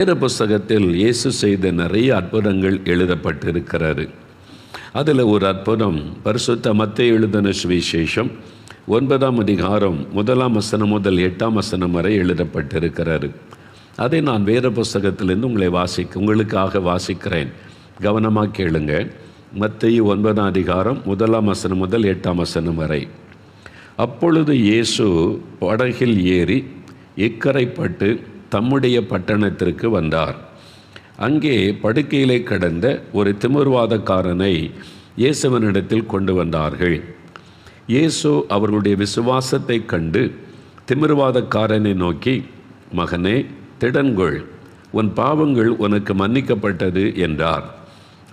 வேத புஸ்தகத்தில் இயேசு செய்த நிறைய அற்புதங்கள் எழுதப்பட்டிருக்கிறது. அதில் ஒரு அற்புதம் பரிசுத்த மத்தேயு எழுதின சுவிசேஷம் 9ஆம் அதிகாரம் 1ஆம் வசனம் முதல் 8ஆம் வசனம் வரை எழுதப்பட்டிருக்கிறது. அதை நான் வேத புஸ்தகத்திலிருந்து உங்களுக்காக வாசிக்கிறேன். கவனமாக கேளுங்க. மத்தேயு 9ஆம் அதிகாரம் 1ஆம் வசனம் முதல் 8ஆம் வசனம் வரை. அப்பொழுது இயேசு படகில் ஏறி இக்கரைப்பட்டு தம்முடைய பட்டணத்திற்கு வந்தார். அங்கே படுக்கையிலே கிடந்த ஒரு திமிர்வாதக்காரனை இயேசுவினிடத்தில் கொண்டு வந்தார்கள். இயேசு அவர்களுடைய விசுவாசத்தை கண்டு திமிர்வாதக்காரனை நோக்கி, மகனே, திடன்கொள், உன் பாவங்கள் உனக்கு மன்னிக்கப்பட்டது என்றார்.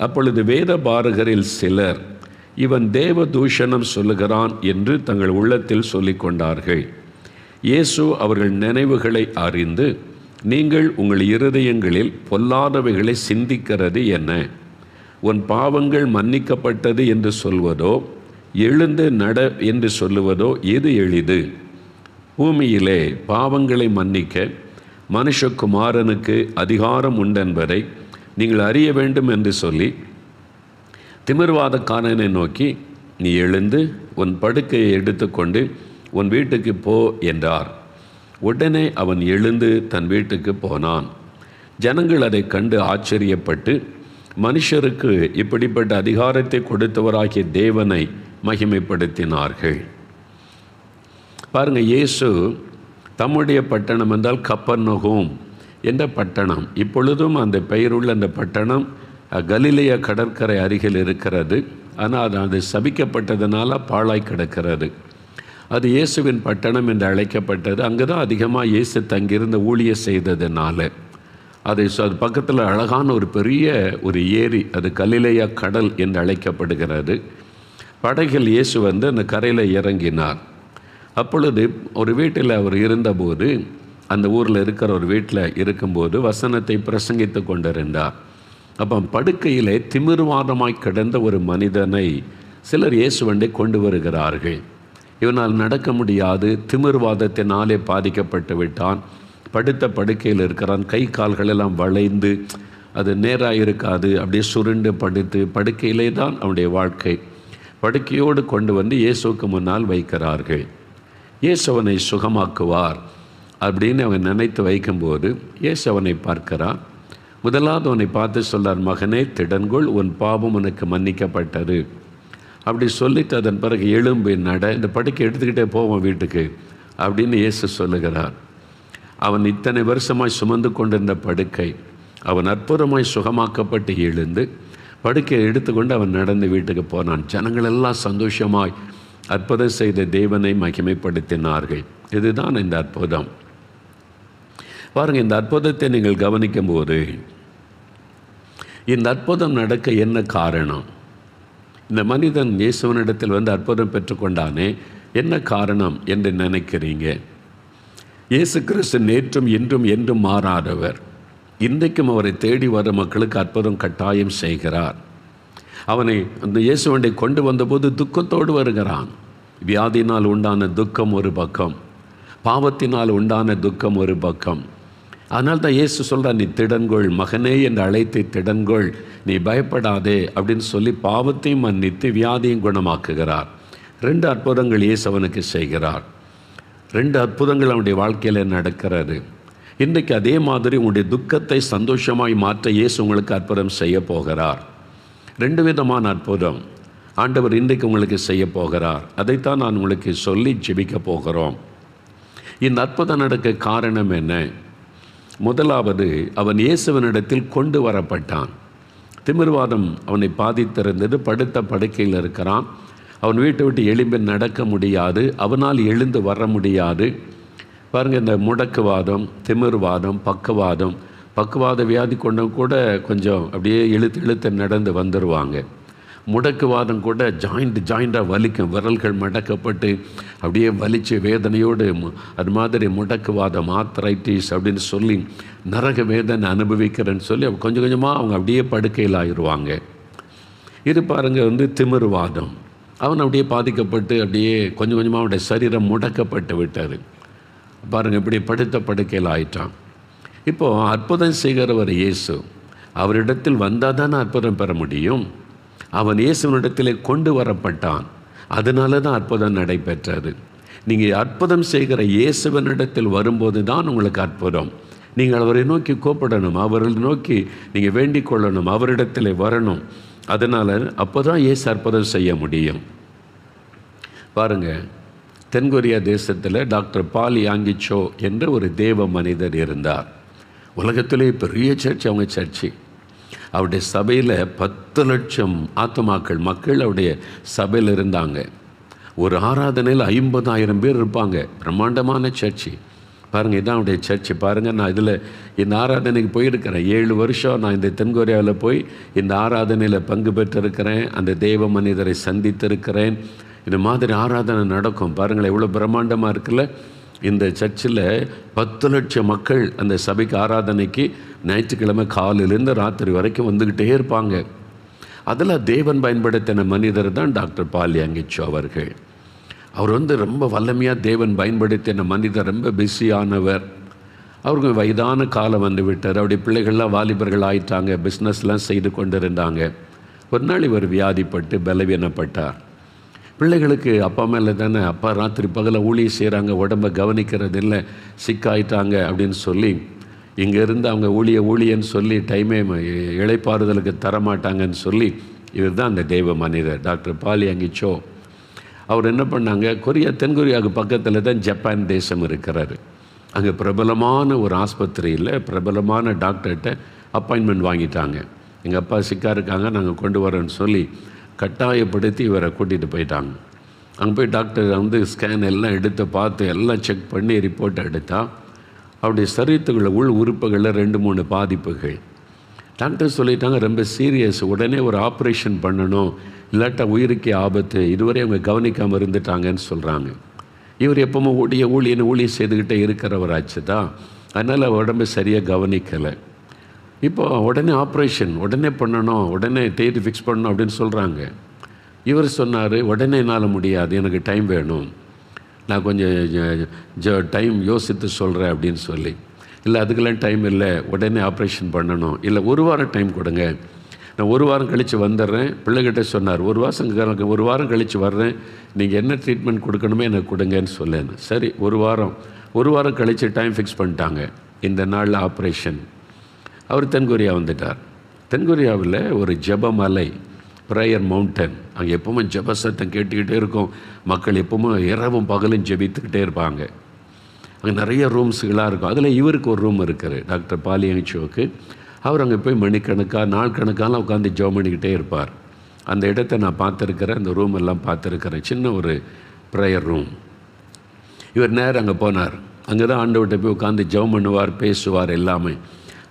அப்பொழுது வேத பாரகரில் சிலர், இவன் தேவ தூஷணம் சொல்லுகிறான் என்று தங்கள் உள்ளத்தில் சொல்லிக் கொண்டார்கள். இயேசு அவர்கள் நினைவுகளை அறிந்து, நீங்கள் உங்கள் இருதயங்களில் பொல்லாதவைகளை சிந்திக்கிறது என்ன? உன் பாவங்கள் மன்னிக்கப்பட்டது என்று சொல்வதோ, எழுந்து நட என்று சொல்லுவதோ எது எளிது? பூமியிலே பாவங்களை மன்னிக்க மனுஷகுமாரனுக்கு அதிகாரம் உண்டென்பதை நீங்கள் அறிய வேண்டும் என்று சொல்லி திமிர்வாதக்காரனை நோக்கி, நீ எழுந்து உன் படுக்கையை எடுத்துக்கொண்டு உன் வீட்டுக்கு போ என்றார். உடனே அவன் எழுந்து தன் வீட்டுக்கு போனான். ஜனங்கள் அதை கண்டு ஆச்சரியப்பட்டு, மனுஷருக்கு இப்படிப்பட்ட அதிகாரத்தை கொடுத்தவராகிய தேவனை மகிமைப்படுத்தினார்கள். பாருங்கள், இயேசு தம்முடைய பட்டணம் என்றால் கப்பர்நகூம் என்ற பட்டணம். இப்பொழுதும் அந்த பெயருள்ள அந்த பட்டணம் கலிலேய கடற்கரை அருகில் இருக்கிறது. ஆனால் அது சபிக்கப்பட்டதுனால பாழாய் கிடக்கிறது. அது இயேசுவின் பட்டணம் என்று அழைக்கப்பட்டது. அங்கே தான் அதிகமாக இயேசு தங்கியிருந்த ஊழிய செய்ததுனால அது பக்கத்தில் அழகான ஒரு பெரிய ஒரு ஏரி, அது கலிலேயா கடல் என்று அழைக்கப்படுகிறது. படகில் இயேசு வந்து அந்த கரையில் இறங்கினார். அப்பொழுது ஒரு வீட்டில் அவர் இருந்தபோது, அந்த ஊரில் இருக்கிற ஒரு வீட்டில் இருக்கும்போது வசனத்தை பிரசங்கித்து கொண்டிருந்தார். அப்போ படுக்கையிலே திமிர்வாதமாய் கிடந்த ஒரு மனிதனை சிலர் இயேசுவண்டை கொண்டு வருகிறார்கள். இவனால் நடக்க முடியாது, திமிர்வாதத்தினாலே பாதிக்கப்பட்டு விட்டான், படுத்த படுக்கையில் இருக்கிறான், கை கால்களெல்லாம் வளைந்து அது நேராக இருக்காது, அப்படியே சுருண்டு படுத்து படுக்கையிலே தான் அவனுடைய வாழ்க்கை. படுக்கையோடு கொண்டு வந்து இயேசுக்கு முன்னால் வைக்கிறார்கள். இயேசு அவனை சுகமாக்குவார் அப்படின்னு அவன் நினைத்து வைக்கும்போது இயேசு அவனை பார்க்கிறான். முதலாவது அவனை பார்த்து சொல்றார், மகனே, திடன்கொள், உன் பாவம் உனக்கு மன்னிக்கப்பட்டது. அப்படி சொல்லிட்டு அதன் பிறகு எழும்பி நட, இந்த படுக்கை எடுத்துக்கிட்டே போவான் வீட்டுக்கு அப்படின்னு இயேசு சொல்லுகிறார். அவன் இத்தனை வருஷமாய் சுமந்து கொண்டிருந்த படுக்கை அவன் அற்புதமாய் சுகமாக்கப்பட்டு எழுந்து படுக்கையை எடுத்துக்கொண்டு அவன் நடந்து வீட்டுக்கு போனான். ஜனங்கள் எல்லாம் சந்தோஷமாய் அற்புதம் செய்த தேவனை மகிமைப்படுத்தினார்கள். இதுதான் இந்த அற்புதம். பாருங்கள், இந்த அற்புதத்தை நீங்கள் கவனிக்கும் போது இந்த அற்புதம் நடக்க என்ன காரணம்? இந்த மனிதன் இயேசுவனிடத்தில் வந்து அற்புதம் பெற்றுக்கொண்டானே, என்ன காரணம் என்று நினைக்கிறீங்க? இயேசு கிறிஸ்து நேற்றும் இன்றும் என்றும் மாறாதவர். இன்றைக்கும் அவரை தேடி வர மக்களுக்கு அற்புதம் கட்டாயம் செய்கிறார். அவனை அந்த இயேசுவண்டை கொண்டு வந்தபோது துக்கத்தோடு வருகிறான். வியாதினால் உண்டான துக்கம் ஒரு பக்கம், பாவத்தினால் உண்டான துக்கம் ஒரு பக்கம். அதனால் தான் இயேசு சொல்கிறார், நீ திடன்கொள், மகனே என்று அழைத்து திடன்கொள், நீ பயப்படாதே அப்படின்னு சொல்லி பாவத்தையும் மன்னித்து வியாதியும் குணமாக்குகிறார். 2 அற்புதங்கள் இயேசு அவனுக்கு செய்கிறார். 2 அற்புதங்கள் அவனுடைய வாழ்க்கையில் நடக்கிறது. இன்றைக்கு அதே மாதிரி உங்களுடைய துக்கத்தை சந்தோஷமாய் மாற்ற இயேசு உங்களுக்கு அற்புதம் செய்ய போகிறார். 2 விதமான அற்புதம் ஆண்டவர் இன்றைக்கு உங்களுக்கு செய்ய போகிறார். அதைத்தான் நான் உங்களுக்கு சொல்லி ஜெபிக்க போகிறோம். இந்த அற்புதம் நடக்க காரணம் என்ன? முதலாவது, அவன் இயேசுவனிடத்தில் கொண்டு வரப்பட்டான். திமிர்வாதம் அவனை பாதித்திருந்தது. படுத்த படுக்கையில் இருக்கிறான். அவன் வீட்டை விட்டு எழும்பி நடக்க முடியாது, அவனால் எழுந்து வர முடியாது. பாருங்கள், இந்த முடக்குவாதம், திமிர்வாதம், பக்குவாத வியாதி கொண்டவங்க கூட கொஞ்சம் அப்படியே இழுத்து நடந்து வந்துடுவாங்க. முடக்குவாதம் கூட ஜாயிண்டாக வலிக்கும், விரல்கள் மடக்கப்பட்டு அப்படியே வலிச்சு வேதனையோடு, அது மாதிரி முடக்குவாதம், ஆர்த்ரைட்டிஸ் அப்படின்னு சொல்லி நரக வேதனை அனுபவிக்கிறேன்னு சொல்லி கொஞ்சம் கொஞ்சமாக அவங்க அப்படியே படுக்கையில் ஆயிடுவாங்க. இது பாருங்கள், திமிர்வாதம். அவன் அப்படியே பாதிக்கப்பட்டு அப்படியே கொஞ்சம் கொஞ்சமாக அவனுடைய சரீரம் முடக்கப்பட்டு விட்டார். பாருங்கள், இப்படி படுத்த படுக்கையில் ஆயிட்டான். இப்போது அற்புதம் செய்கிறவர் இயேசு. அவரிடத்தில் வந்தால் தானே அற்புதம் பெற முடியும். அவன் இயேசுவனிடத்திலே கொண்டு வரப்பட்டான். அதனால தான் அற்புதம் நடைபெற்றது. நீங்கள் அற்புதம் செய்கிற இயேசுவனிடத்தில் வரும்போது தான் உங்களுக்கு அற்புதம். நீங்கள் அவரை நோக்கி கூப்பிடணும், அவரை நோக்கி நீங்கள் வேண்டிக் கொள்ளணும், அவரிடத்தில் வரணும். அதனால் அப்போ தான் இயேசு அற்புதம் செய்ய முடியும். பாருங்கள், தென்கொரியா தேசத்தில் டாக்டர் பால் யாங்கிச்சோ என்ற ஒரு தேவ மனிதர் இருந்தார். உலகத்திலே பெரிய சர்ச் அவங்க சர்ச்சு. அவருடைய சபையில் 10 லட்சம் மக்கள் அவருடைய சபையில் இருந்தாங்க. ஒரு ஆராதனையில் 50,000 பேர் இருப்பாங்க. பிரம்மாண்டமான சர்ச்சு. பாருங்கள், இதான் அவருடைய சர்ச்சு. பாருங்கள், நான் இதில் இந்த ஆராதனைக்கு போயிருக்கிறேன். 7 வருஷம் நான் இந்த தென்கொரியாவில் போய் இந்த ஆராதனையில் பங்கு பெற்றிருக்கிறேன். அந்த தேவ மனிதரை சந்தித்திருக்கிறேன். இந்த மாதிரி ஆராதனை நடக்கும். பாருங்கள், எவ்வளோ பிரம்மாண்டமாக இருக்குல்ல. இந்த சர்ச்சில் 10 லட்சம் மக்கள் அந்த சபைக்கு ஆராதனைக்கு ஞாயிற்றுக்கிழமை காலையிலேருந்து ராத்திரி வரைக்கும் வந்துக்கிட்டே இருப்பாங்க. அதில் தேவன் பயன்படுத்தின மனிதர் தான் டாக்டர் பால் யாங்கிச்சோ அவர்கள். அவர் ரொம்ப வல்லமையாக தேவன் பயன்படுத்தின மனிதர். ரொம்ப பிஸியானவர். அவருக்கு வயதான காலம் வந்து விட்டார். அவருடைய பிள்ளைகள்லாம் வாலிபர்கள் ஆயிட்டாங்க. பிஸ்னஸ்லாம் செய்து கொண்டு இருந்தாங்க. ஒரு நாள் இவர் வியாதிப்பட்டு பலவீனப்பட்டார். பிள்ளைகளுக்கு அப்பா மேலே தானே, அப்பா ராத்திரி பகலை ஊழியம் செய்கிறாங்க, உடம்பை கவனிக்கிறது இல்லை, சிக்காயிட்டாங்க அப்படின்னு சொல்லி இங்கேருந்து அவங்க ஊழியன்னு சொல்லி டைமே இளைப்பாறுதலுக்கு தரமாட்டாங்கன்னு சொல்லி இவர் தான் அந்த தெய்வ மனிதர் டாக்டர் பால் யாங்கிச்சோ. அவர் என்ன பண்ணாங்க, தென்கொரியாவுக்கு பக்கத்தில் தான் ஜப்பான் தேசம் இருக்கிறாரு. அங்கே பிரபலமான ஒரு ஆஸ்பத்திரியில் பிரபலமான டாக்டர்கிட்ட அப்பாயின்மெண்ட் வாங்கிட்டாங்க. எங்கள் அப்பா சிக்கா இருக்காங்க, நாங்கள் கொண்டு வரோன்னு சொல்லி கட்டாயப்படுத்தி இவரை கூட்டிகிட்டு போயிட்டாங்க. அங்கே போய் டாக்டர் ஸ்கேன் எல்லாம் எடுத்து பார்த்து எல்லாம் செக் பண்ணி ரிப்போர்ட் எடுத்தா அவருடைய சரீரத்துக்குள்ள உள் உறுப்புகளில் 2-3 பாதிப்புகள். டாக்டர் சொல்லிட்டாங்க, ரொம்ப சீரியஸ், உடனே ஒரு ஆப்ரேஷன் பண்ணணும், இல்லாட்டா உயிருக்கே ஆபத்து, இதுவரை அவங்க கவனிக்காமல் இருந்துட்டாங்கன்னு சொல்கிறாங்க. இவர் எப்பவுமே ஊழியம் செய்துக்கிட்டே இருக்கிறவராச்சு தான். அதனால் உடம்பு சரியாக கவனிக்கலை. இப்போ உடனே ஆப்ரேஷன் உடனே பண்ணணும், உடனே டேட் ஃபிக்ஸ் பண்ணணும் அப்படின்னு சொல்கிறாங்க. இவர் சொன்னார், உடனே என்னால் முடியாது, எனக்கு டைம் வேணும், நான் கொஞ்சம் டைம் யோசித்து சொல்கிறேன் அப்படின்னு சொல்லி. இல்லை அதுக்கெல்லாம் டைம் இல்லை, உடனே ஆப்ரேஷன் பண்ணணும், இல்லை 1 வாரம் டைம் கொடுங்க, நான் 1 வாரம் கழித்து வந்துடுறேன். பிள்ளைகிட்ட சொன்னார், 1 வாரம் கழித்து வர்றேன், நீங்கள் என்ன ட்ரீட்மெண்ட் கொடுக்கணுமே எனக்கு கொடுங்கன்னு சொல்லேன்னு. சரி, 1 வாரம் கழித்து டைம் ஃபிக்ஸ் பண்ணிட்டாங்க. இந்த நாளில் ஆப்ரேஷன். அவர் தென்கொரியா வந்துட்டார். தென்கொரியாவில் ஒரு ஜெபமலை, ப்ரேயர் மவுண்டன், அங்கே எப்பவுமே ஜெப சத்தம் கேட்டுக்கிட்டே இருக்கும். மக்கள் எப்பவுமே இரவும் பகலும் ஜெபித்துக்கிட்டே இருப்பாங்க. அங்கே நிறைய ரூம்ஸுகளாக இருக்கும். அதில் இவருக்கு ஒரு ரூம் இருக்குது, டாக்டர் பால் யாங்கிச்சோவுக்கு. அவர் அங்கே போய் மணிக்கணக்காக நாள் கணக்காலாம் உட்காந்து ஜெபம் பண்ணிக்கிட்டே இருப்பார். அந்த இடத்த நான் பார்த்துருக்கிறேன், அந்த ரூம் எல்லாம் பார்த்துருக்கிறேன். சின்ன ஒரு ப்ரேயர் ரூம். இவர் நேரம் அங்கே போனார். அங்கே தான் ஆண்டவர்கிட்ட போய் உட்காந்து ஜெபம் பண்ணுவார், பேசுவார். எல்லாமே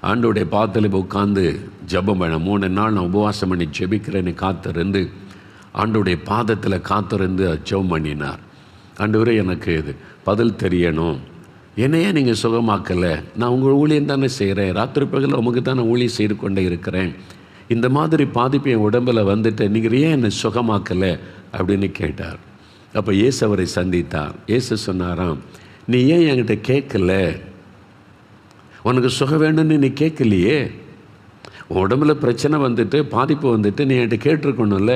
ஆண்டவருடைய பாதத்தில் போய் உட்காந்து ஜெபம் பண்ண 3 நாள் நான் உபவாசம் பண்ணி ஜெபிக்கிறேன்னு காத்திருந்து ஆண்டவருடைய பாதத்தில் காத்திருந்து ஜெபம் பண்ணினார். ஆண்டவரே, எனக்கு இது பதில் தெரியணும், என்னையே நீங்கள் சுகமாக்கலை, நான் உங்கள் ஊழியம் தானே செய்கிறேன், ராத்திரி பகலில் உமக்கு தான் நான் ஊழியம் செய்து கொண்டே இருக்கிறேன், இந்த மாதிரி பாதிப்பு என் உடம்பில் வந்துட்டு நீங்கள் ஏன் என்னை சுகமாக்கலை அப்படின்னு கேட்டார். அப்போ இயேசு அவரை சந்தித்தார். இயேசு சொன்னாராம், நீ ஏன் என்கிட்ட கேட்கல, உனக்கு சுகம் வேணும்னு நீ கேட்கலையே, உடம்புல பிரச்சனை வந்துட்டு பாதிப்பு வந்துட்டு நீ என்கிட்ட கேட்டிருக்கணும்ல,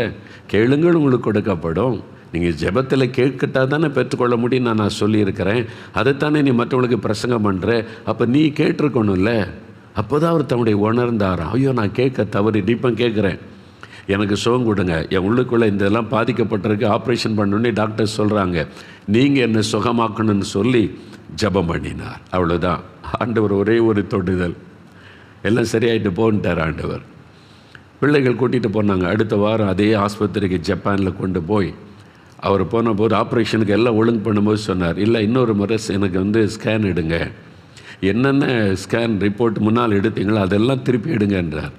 கேளுங்கள் உங்களுக்கு கொடுக்கப்படும், நீங்கள் ஜெபத்தில் கேட்கட்டா தானே பெற்றுக்கொள்ள முடியும் நான் சொல்லியிருக்கிறேன், அதைத்தானே நீ மற்றவங்களுக்கு பிரசங்கம் பண்ணுற, அப்போ நீ கேட்டிருக்கணும்ல. அப்போ தான் அவர் தன்னுடைய உணர்ந்தார், ஐயோ நான் கேட்க தவறு, இப்போ கேட்குறேன், எனக்கு சுகம் கொடுங்க, என் உள்ளுக்குள்ளே இதெல்லாம் பாதிக்கப்பட்டிருக்கு, ஆப்ரேஷன் பண்ணணுன்னு டாக்டர் சொல்கிறாங்க, நீங்கள் என்னை சுகமாக்கணும்னு சொல்லி ஜெபம் பண்ணினார். அவ்வளோதான். ஆண்டவர் ஒரே ஒரு தொடுதல், எல்லாம் சரியாயிட்டு போன்ட்டார் ஆண்டவர். பிள்ளைகள் கூட்டிகிட்டு போனாங்க. அடுத்த வாரம் அதே ஆஸ்பத்திரிக்கு ஜப்பானில் கொண்டு போய் அவர் போன போது ஆப்ரேஷனுக்கு எல்லாம் ஒழுங்கு பண்ணும்போது சொன்னார், இல்லை இன்னொரு முறை எனக்கு ஸ்கேன் எடுங்க, என்னென்ன ஸ்கேன் ரிப்போர்ட் முன்னால் எடுத்தீங்களோ அதெல்லாம் திருப்பி எடுங்கன்றார்.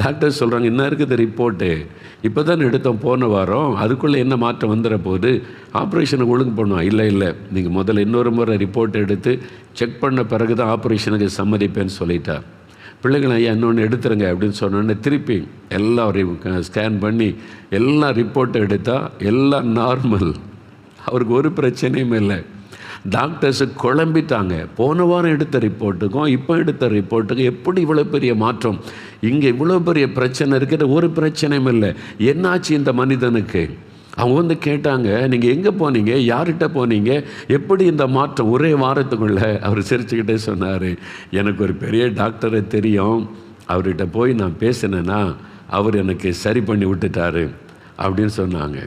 டாக்டர் சொல்கிறாங்க, என்ன இருக்குது ரிப்போர்ட்டு, இப்போ தான் எடுத்தோம் போன வாரம், அதுக்குள்ளே என்ன மாற்றம் வந்துட போது, ஆப்ரேஷனுக்கு ஒழுங்கு பண்ணுவோம். இல்லை நீங்கள் முதல்ல இன்னொரு முறை ரிப்போர்ட் எடுத்து செக் பண்ண பிறகு தான் ஆப்ரேஷனுக்கு சம்மதிப்பேன்னு சொல்லிட்டார். பிள்ளைகளை ஐயா இன்னொன்று எடுத்துருங்க அப்படின்னு சொன்னோன்னே திருப்பி எல்லாம் ஸ்கேன் பண்ணி எல்லாம் ரிப்போர்ட்டை எடுத்தால் எல்லாம் நார்மல், அவருக்கு ஒரு பிரச்சனையும் இல்லை. டாக்டர்ஸு குழம்பிட்டாங்க. போன வாரம் எடுத்த ரிப்போர்ட்டுக்கும் இப்போ எடுத்த ரிப்போர்ட்டுக்கும் எப்படி இவ்வளோ பெரிய மாற்றம், இங்கே இவ்வளோ பெரிய பிரச்சனை இருக்கிற ஒரு பிரச்சனையும் இல்லை, என்னாச்சு இந்த மனிதனுக்கு? அவங்க வந்து கேட்டாங்க, நீங்கள் எங்கே போனீங்க, யார்கிட்ட போனீங்க, எப்படி இந்த மாற்றம் ஒரே வாரத்துக்குள்ளே? அவர் சிரிச்சுக்கிட்டே சொன்னார், எனக்கு ஒரு பெரிய டாக்டரை தெரியும், அவர்கிட்ட போய் நான் பேசினேன்னா அவர் எனக்கு சரி பண்ணி விட்டுட்டாரு அப்படின்னு சொன்னாங்க.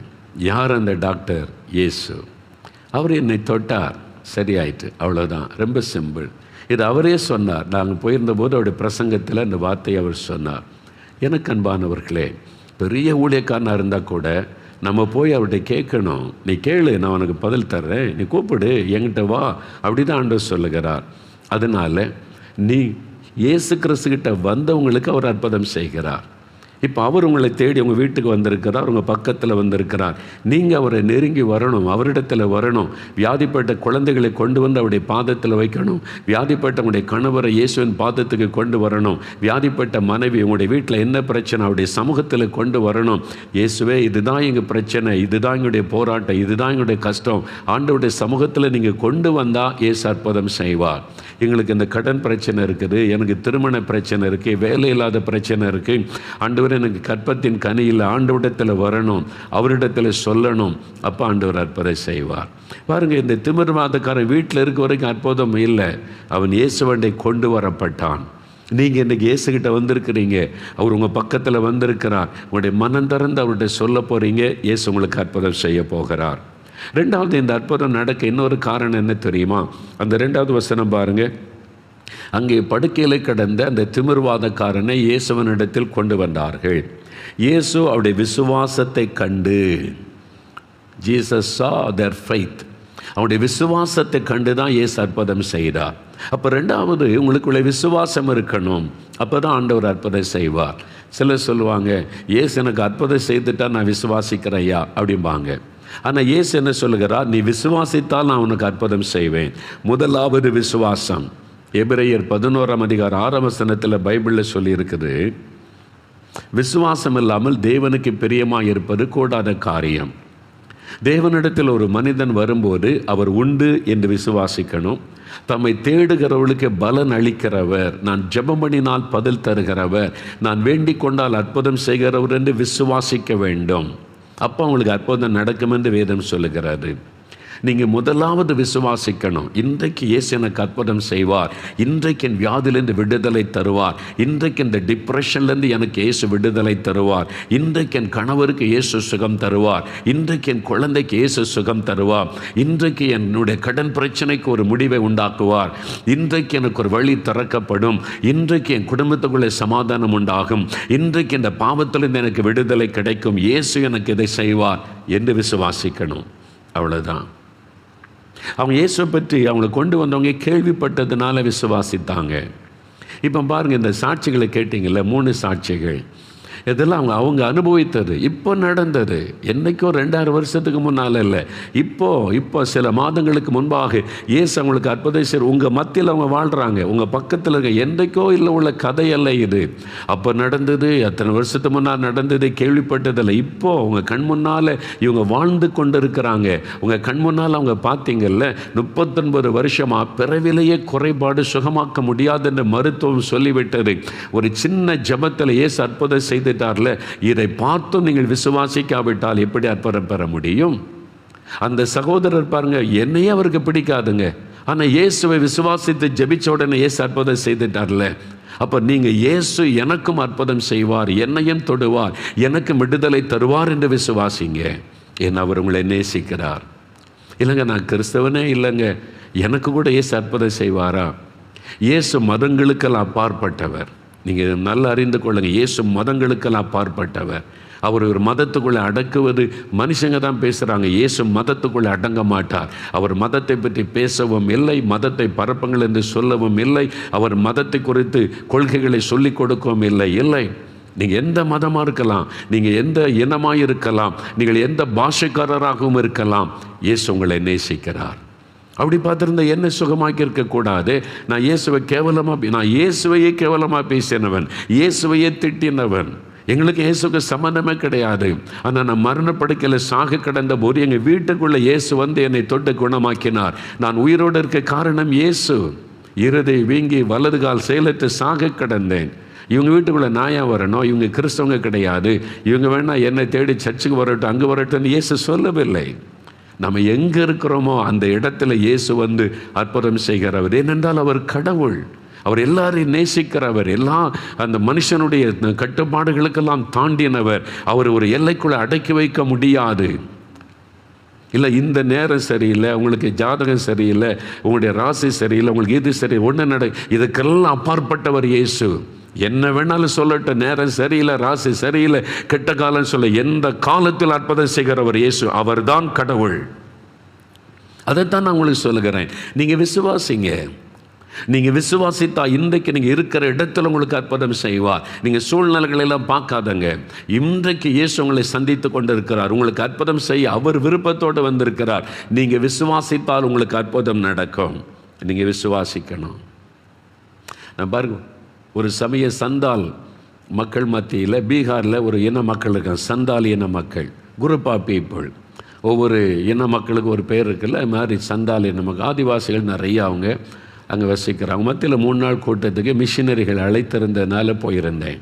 யார் அந்த டாக்டர்? இயேசு. அவர் என்னை தொட்டார், சரியாயிட்டு, அவ்வளோதான். ரொம்ப சிம்பிள். இது அவரே சொன்னார். நாங்கள் போயிருந்தபோது அவருடைய பிரசங்கத்தில் அந்த வார்த்தையை அவர் சொன்னார். எனக்கு அன்பானவர்களே, பெரிய ஊழியக்காரனாக இருந்தால் கூட நம்ம போய் அவர்கிட்ட கேட்கணும். நீ கேளு, நான் உனக்கு பதில் தர்றேன், நீ கூப்பிடு, என்கிட்ட வா, அப்படி தான் ஆண்டவர் சொல்லுகிறார். அதனால் நீ இயேசு கிறிஸ்துக்கிட்ட வந்தவங்களுக்கு அவர் அற்புதம் செய்கிறார். இப்போ அவர் உங்களை தேடி உங்கள் வீட்டுக்கு வந்திருக்கிறார், உங்கள் பக்கத்தில் வந்திருக்கிறார். நீங்கள் அவரை நெருங்கி வரணும், அவரிடத்தில் வரணும். வியாதிப்பட்ட குழந்தைகளை கொண்டு வந்து அவருடைய பாதத்தில் வைக்கணும். வியாதிப்பட்ட உங்களுடைய கணவரை இயேசுவின் பாதத்துக்கு கொண்டு வரணும். வியாதிப்பட்ட மனைவி உங்களுடைய வீட்டில் என்ன பிரச்சனை அவருடைய சமூகத்தில் கொண்டு வரணும். இயேசுவே, இதுதான் எங்கள் பிரச்சனை, இதுதான் எங்களுடைய போராட்டம், இதுதான் எங்களுடைய கஷ்டம், ஆண்டவருடைய சமூகத்தில் நீங்கள் கொண்டு வந்தால் இயேசு அற்புதம் செய்வார். எங்களுக்கு இந்த கடன் பிரச்சனை இருக்குது, எனக்கு திருமண பிரச்சனை இருக்குது, வேலை இல்லாத பிரச்சனை இருக்குது, ஆண்டவர் எனக்கு கற்பத்தின் கனி இல்லை, ஆண்டவரிடத்தில் வரணும், அவரிடத்தில் சொல்லணும், அப்போ ஆண்டவர் அற்புதம் செய்வார். பாருங்கள், இந்த திமிர்வாதக்காரன் வீட்டில் இருக்க வரைக்கும் அற்புதம் இல்லை, அவன் இயேசுவண்டை கொண்டு வரப்பட்டான். நீங்கள் இன்றைக்கி இயேசுகிட்ட வந்திருக்கிறீங்க, அவர் உங்கள் பக்கத்தில் வந்திருக்கிறார். உங்களுடைய மனம் திறந்து அவர்கிட்ட சொல்ல போகிறீங்க, இயேசு உங்களுக்கு அற்புதம் செய்ய போகிறார். ரெண்டாவது, இந்த அற்புதம் நடக்க இன்னொரு காரணம் என்ன தெரியுமா? அந்த 2வது வசனம் பாருங்கள். அங்கே படுக்கையில் கிடந்த அந்த திமிர்வாதக்காரனை இயேசுவனிடத்தில் கொண்டு வந்தார்கள். இயேசு அவருடைய விசுவாசத்தை கண்டு, ஜீசஸ் saw their faith, அவருடைய விசுவாசத்தை கண்டு தான் இயேசு அற்புதம் செய்தார். அப்போ ரெண்டாவது, உங்களுக்குள்ள விசுவாசம் இருக்கணும், அப்போ தான் ஆண்டவர் அற்புதம் செய்வார். சிலர் சொல்லுவாங்க, இயேசு எனக்கு அற்புதம் செய்துட்டா நான் விசுவாசிக்கிறையா அப்படிம்பாங்க. ஆனால் இயேசு என்ன சொல்லுகிறார்? நீ விசுவாசித்தால் நான் உனக்கு அற்புதம் செய்வேன். முதலாவது விசுவாசம். எபிரேயர் 11ஆம் அதிகாரம் 6ஆம் வசனத்தில் பைபிளில் சொல்லியிருக்குது, விசுவாசம் இல்லாமல் தேவனுக்கு பிரியமாக இருப்பது கூடாத காரியம். தேவனிடத்தில் ஒரு மனிதன் வரும்போது அவர் உண்டு என்று விசுவாசிக்கணும். தம்மை தேடுகிறவர்களுக்கு பலன் அளிக்கிறவர், நான் ஜெபம் பண்ணினால் பதில் தருகிறவர், நான் வேண்டிக் கொண்டால் அற்புதம் செய்கிறவர் என்று விசுவாசிக்க வேண்டும். அப்போ அவங்களுக்கு அற்புதம் நடக்கும் என்று வேதம் சொல்லுகிறாரு. நீங்கள் முதலாவது விசுவாசிக்கணும். இன்றைக்கு இயேசு எனக்கு அற்புதம் செய்வார், இன்றைக்கு என் வியாதியிலேருந்து விடுதலை தருவார், இன்றைக்கு இந்த டிப்ரெஷன்லேருந்து எனக்கு இயேசு விடுதலை தருவார், இன்றைக்கு என் கணவருக்கு இயேசு சுகம் தருவார், இன்றைக்கு என் குழந்தைக்கு இயேசு சுகம் தருவார், இன்றைக்கு என்னுடைய கடன் பிரச்சனைக்கு ஒரு முடிவை உண்டாக்குவார், இன்றைக்கு எனக்கு ஒரு வழி திறக்கப்படும், இன்றைக்கு என் குடும்பத்துக்குள்ளே சமாதானம் உண்டாகும், இன்றைக்கு இந்த பாவத்திலிருந்து எனக்கு விடுதலை கிடைக்கும், இயேசு எனக்கு இதை செய்வார் என்று விசுவாசிக்கணும். அவ்வளோதான். அவங்க இயேசுவை பற்றி அவங்களை கொண்டு வந்தவங்க கேள்விப்பட்டதுனால விசுவாசித்தாங்க. இப்போ பாருங்கள், இந்த சாட்சிகளை கேட்டிங்கள்ல, 3 சாட்சிகள், இதெல்லாம் அவங்க அனுபவித்தது, இப்போ நடந்தது. என்றைக்கோ 2000 வருஷத்துக்கு முன்னால் இல்லை, இப்போ சில மாதங்களுக்கு முன்பாக இயேசு அவங்களுக்கு அற்புதம் செய்ய உங்கள் மத்தியில் அவங்க வாழ்கிறாங்க. உங்கள் பக்கத்தில் இருக்க என்றைக்கோ இல்லை உள்ள கதையல்ல இது. அப்போ நடந்தது, அத்தனை வருஷத்துக்கு முன்னால் நடந்தது, கேள்விப்பட்டதில்லை. இப்போது உங்கள் கண் முன்னால் இவங்க வாழ்ந்து கொண்டு இருக்கிறாங்க. உங்கள் கண் முன்னால் அவங்க பார்த்தீங்கல்ல, 39 வருஷமாக பிறவிலேயே குறைபாடு சுகமாக்க முடியாது என்று மருத்துவம் சொல்லிவிட்டது. ஒரு சின்ன ஜெபத்தில் இயேசு அற்புதம் செய்து இதை பார்த்தும் நீங்கள் விசுவாசிக்காவிட்டால் எப்படி அற்புதம் பெற முடியும்? அந்த சகோதரர் பாருங்க, என்னையே அவருக்கு பிடிக்காதுங்க, ஆனால் இயேசுவை விசுவாசித்து ஜெபிச்ச உடனே இயேசு அற்புதம் செய்துட்டார்ல. அப்போ நீங்கள் இயேசு எனக்கும் அற்புதம் செய்வார், என்னையும் தொடுவார், எனக்கும் விடுதலை தருவார் என்று விசுவாசிங்க. ஏன்னா அவர் உங்களை நேசிக்கிறார். இல்லைங்க, நான் கிறிஸ்தவனே இல்லைங்க, எனக்கு கூட இயேசு அற்புதம் செய்வாரா? இயேசு மதங்களுக்கெல்லாம் அப்பாற்பட்டவர். நீங்கள் நல்லா அறிந்து கொள்ளுங்கள், இயேசு மதங்களுக்கெல்லாம் அப்பாற்பட்டவர். அவர் ஒரு மதத்துக்குள்ளே அடக்குவது மனுஷங்க தான் பேசுகிறாங்க. இயேசு மதத்துக்குள்ளே அடங்க மாட்டார். அவர் மதத்தை பற்றி பேசவும் இல்லை, மதத்தை பரப்புங்கள் என்று சொல்லவும் இல்லை, அவர் மதத்தை குறித்து கொள்கைகளை சொல்லிக் கொடுக்கவும் இல்லை. நீங்கள் எந்த மதமாக இருக்கலாம், நீங்கள் எந்த இனமாக இருக்கலாம், நீங்கள் எந்த பாஷைக்காரராகவும் இருக்கலாம், இயேசு உங்களை நேசிக்கிறார். அப்படி பார்த்துருந்தா என்ன சுகமாக்கி இருக்கக்கூடாது? நான் இயேசுவையே கேவலமாக பேசினவன், இயேசுவையே திட்டினவன், எங்களுக்கு இயேசுக்கு சம்மந்தமே கிடையாது. ஆனால் நான் மரணப்படுக்கையில் சாக கிடந்த போது எங்கள் வீட்டுக்குள்ளே இயேசு வந்து என்னை தொட்டு குணமாக்கினார். நான் உயிரோடு இருக்க காரணம் இயேசு. இருதை வீங்கி வலது கால் செயலற்று சாக கிடந்தேன். இவங்க வீட்டுக்குள்ளே நாயா வரணும், இவங்க கிறிஸ்தவங்க கிடையாது, இவங்க வேணா என்னை தேடி சர்ச்சுக்கு வரட்டும் அங்கே வரட்டும்னு இயேசு சொல்லவில்லை. நம்ம எங்கே இருக்கிறோமோ அந்த இடத்துல இயேசு வந்து அற்புதம் செய்கிறவர். ஏனென்றால் அவர் கடவுள், அவர் எல்லாரையும் நேசிக்கிறவர், அந்த மனுஷனுடைய கட்டுப்பாடுகளுக்கெல்லாம் தாண்டினவர். அவர் ஒரு எல்லைக்குள்ளே அடக்கி வைக்க முடியாது. இல்லை இந்த நேரம் சரியில்லை, உங்களுக்கு ஜாதகம் சரியில்லை, உங்களுடைய ராசி சரியில்லை, உங்களுக்கு இது சரி ஒன்று இதுக்கெல்லாம் அப்பாற்பட்டவர் இயேசு. என்ன வேணாலும் சொல்லட்டும், நேரம் சரியில்லை, ராசி சரியில்லை, கெட்ட காலம் சொல்ல, எந்த காலத்தில் அற்புதம் செய்கிறவர் இயேசு. அவர் தான் கடவுள். அதைத்தான் நான் உங்களுக்கு சொல்லுகிறேன். நீங்கள் விசுவாசிங்க. நீங்கள் விசுவாசித்தா இன்றைக்கு நீங்கள் இருக்கிற இடத்துல உங்களுக்கு அற்புதம் செய்வார். நீங்கள் சூழ்நிலைகளெல்லாம் பார்க்காதங்க. இன்றைக்கு இயேசு உங்களை சந்தித்து கொண்டு இருக்கிறார். உங்களுக்கு அற்புதம் செய்ய அவர் விருப்பத்தோடு வந்திருக்கிறார். நீங்கள் விசுவாசித்தால் உங்களுக்கு அற்புதம் நடக்கும். நீங்கள் விசுவாசிக்கணும். நான் பாருங்க, ஒரு சமய சந்தால் மக்கள் மத்தியில் பீகாரில் ஒரு இன மக்கள் இருக்காங்க, சந்தால் இன மக்கள், குரூப் ஆஃப் பீப்புள். ஒவ்வொரு இன மக்களுக்கு ஒரு பேர் இருக்குல்ல, அது மாதிரி சந்தால் இன மக்கள், ஆதிவாசிகள் நிறைய அவங்க அங்கே வசிக்கிறாங்க. மத்தியில் 3 நாள் கூட்டத்துக்கு மிஷினரிகள் அழைத்திருந்ததுனால போயிருந்தேன்.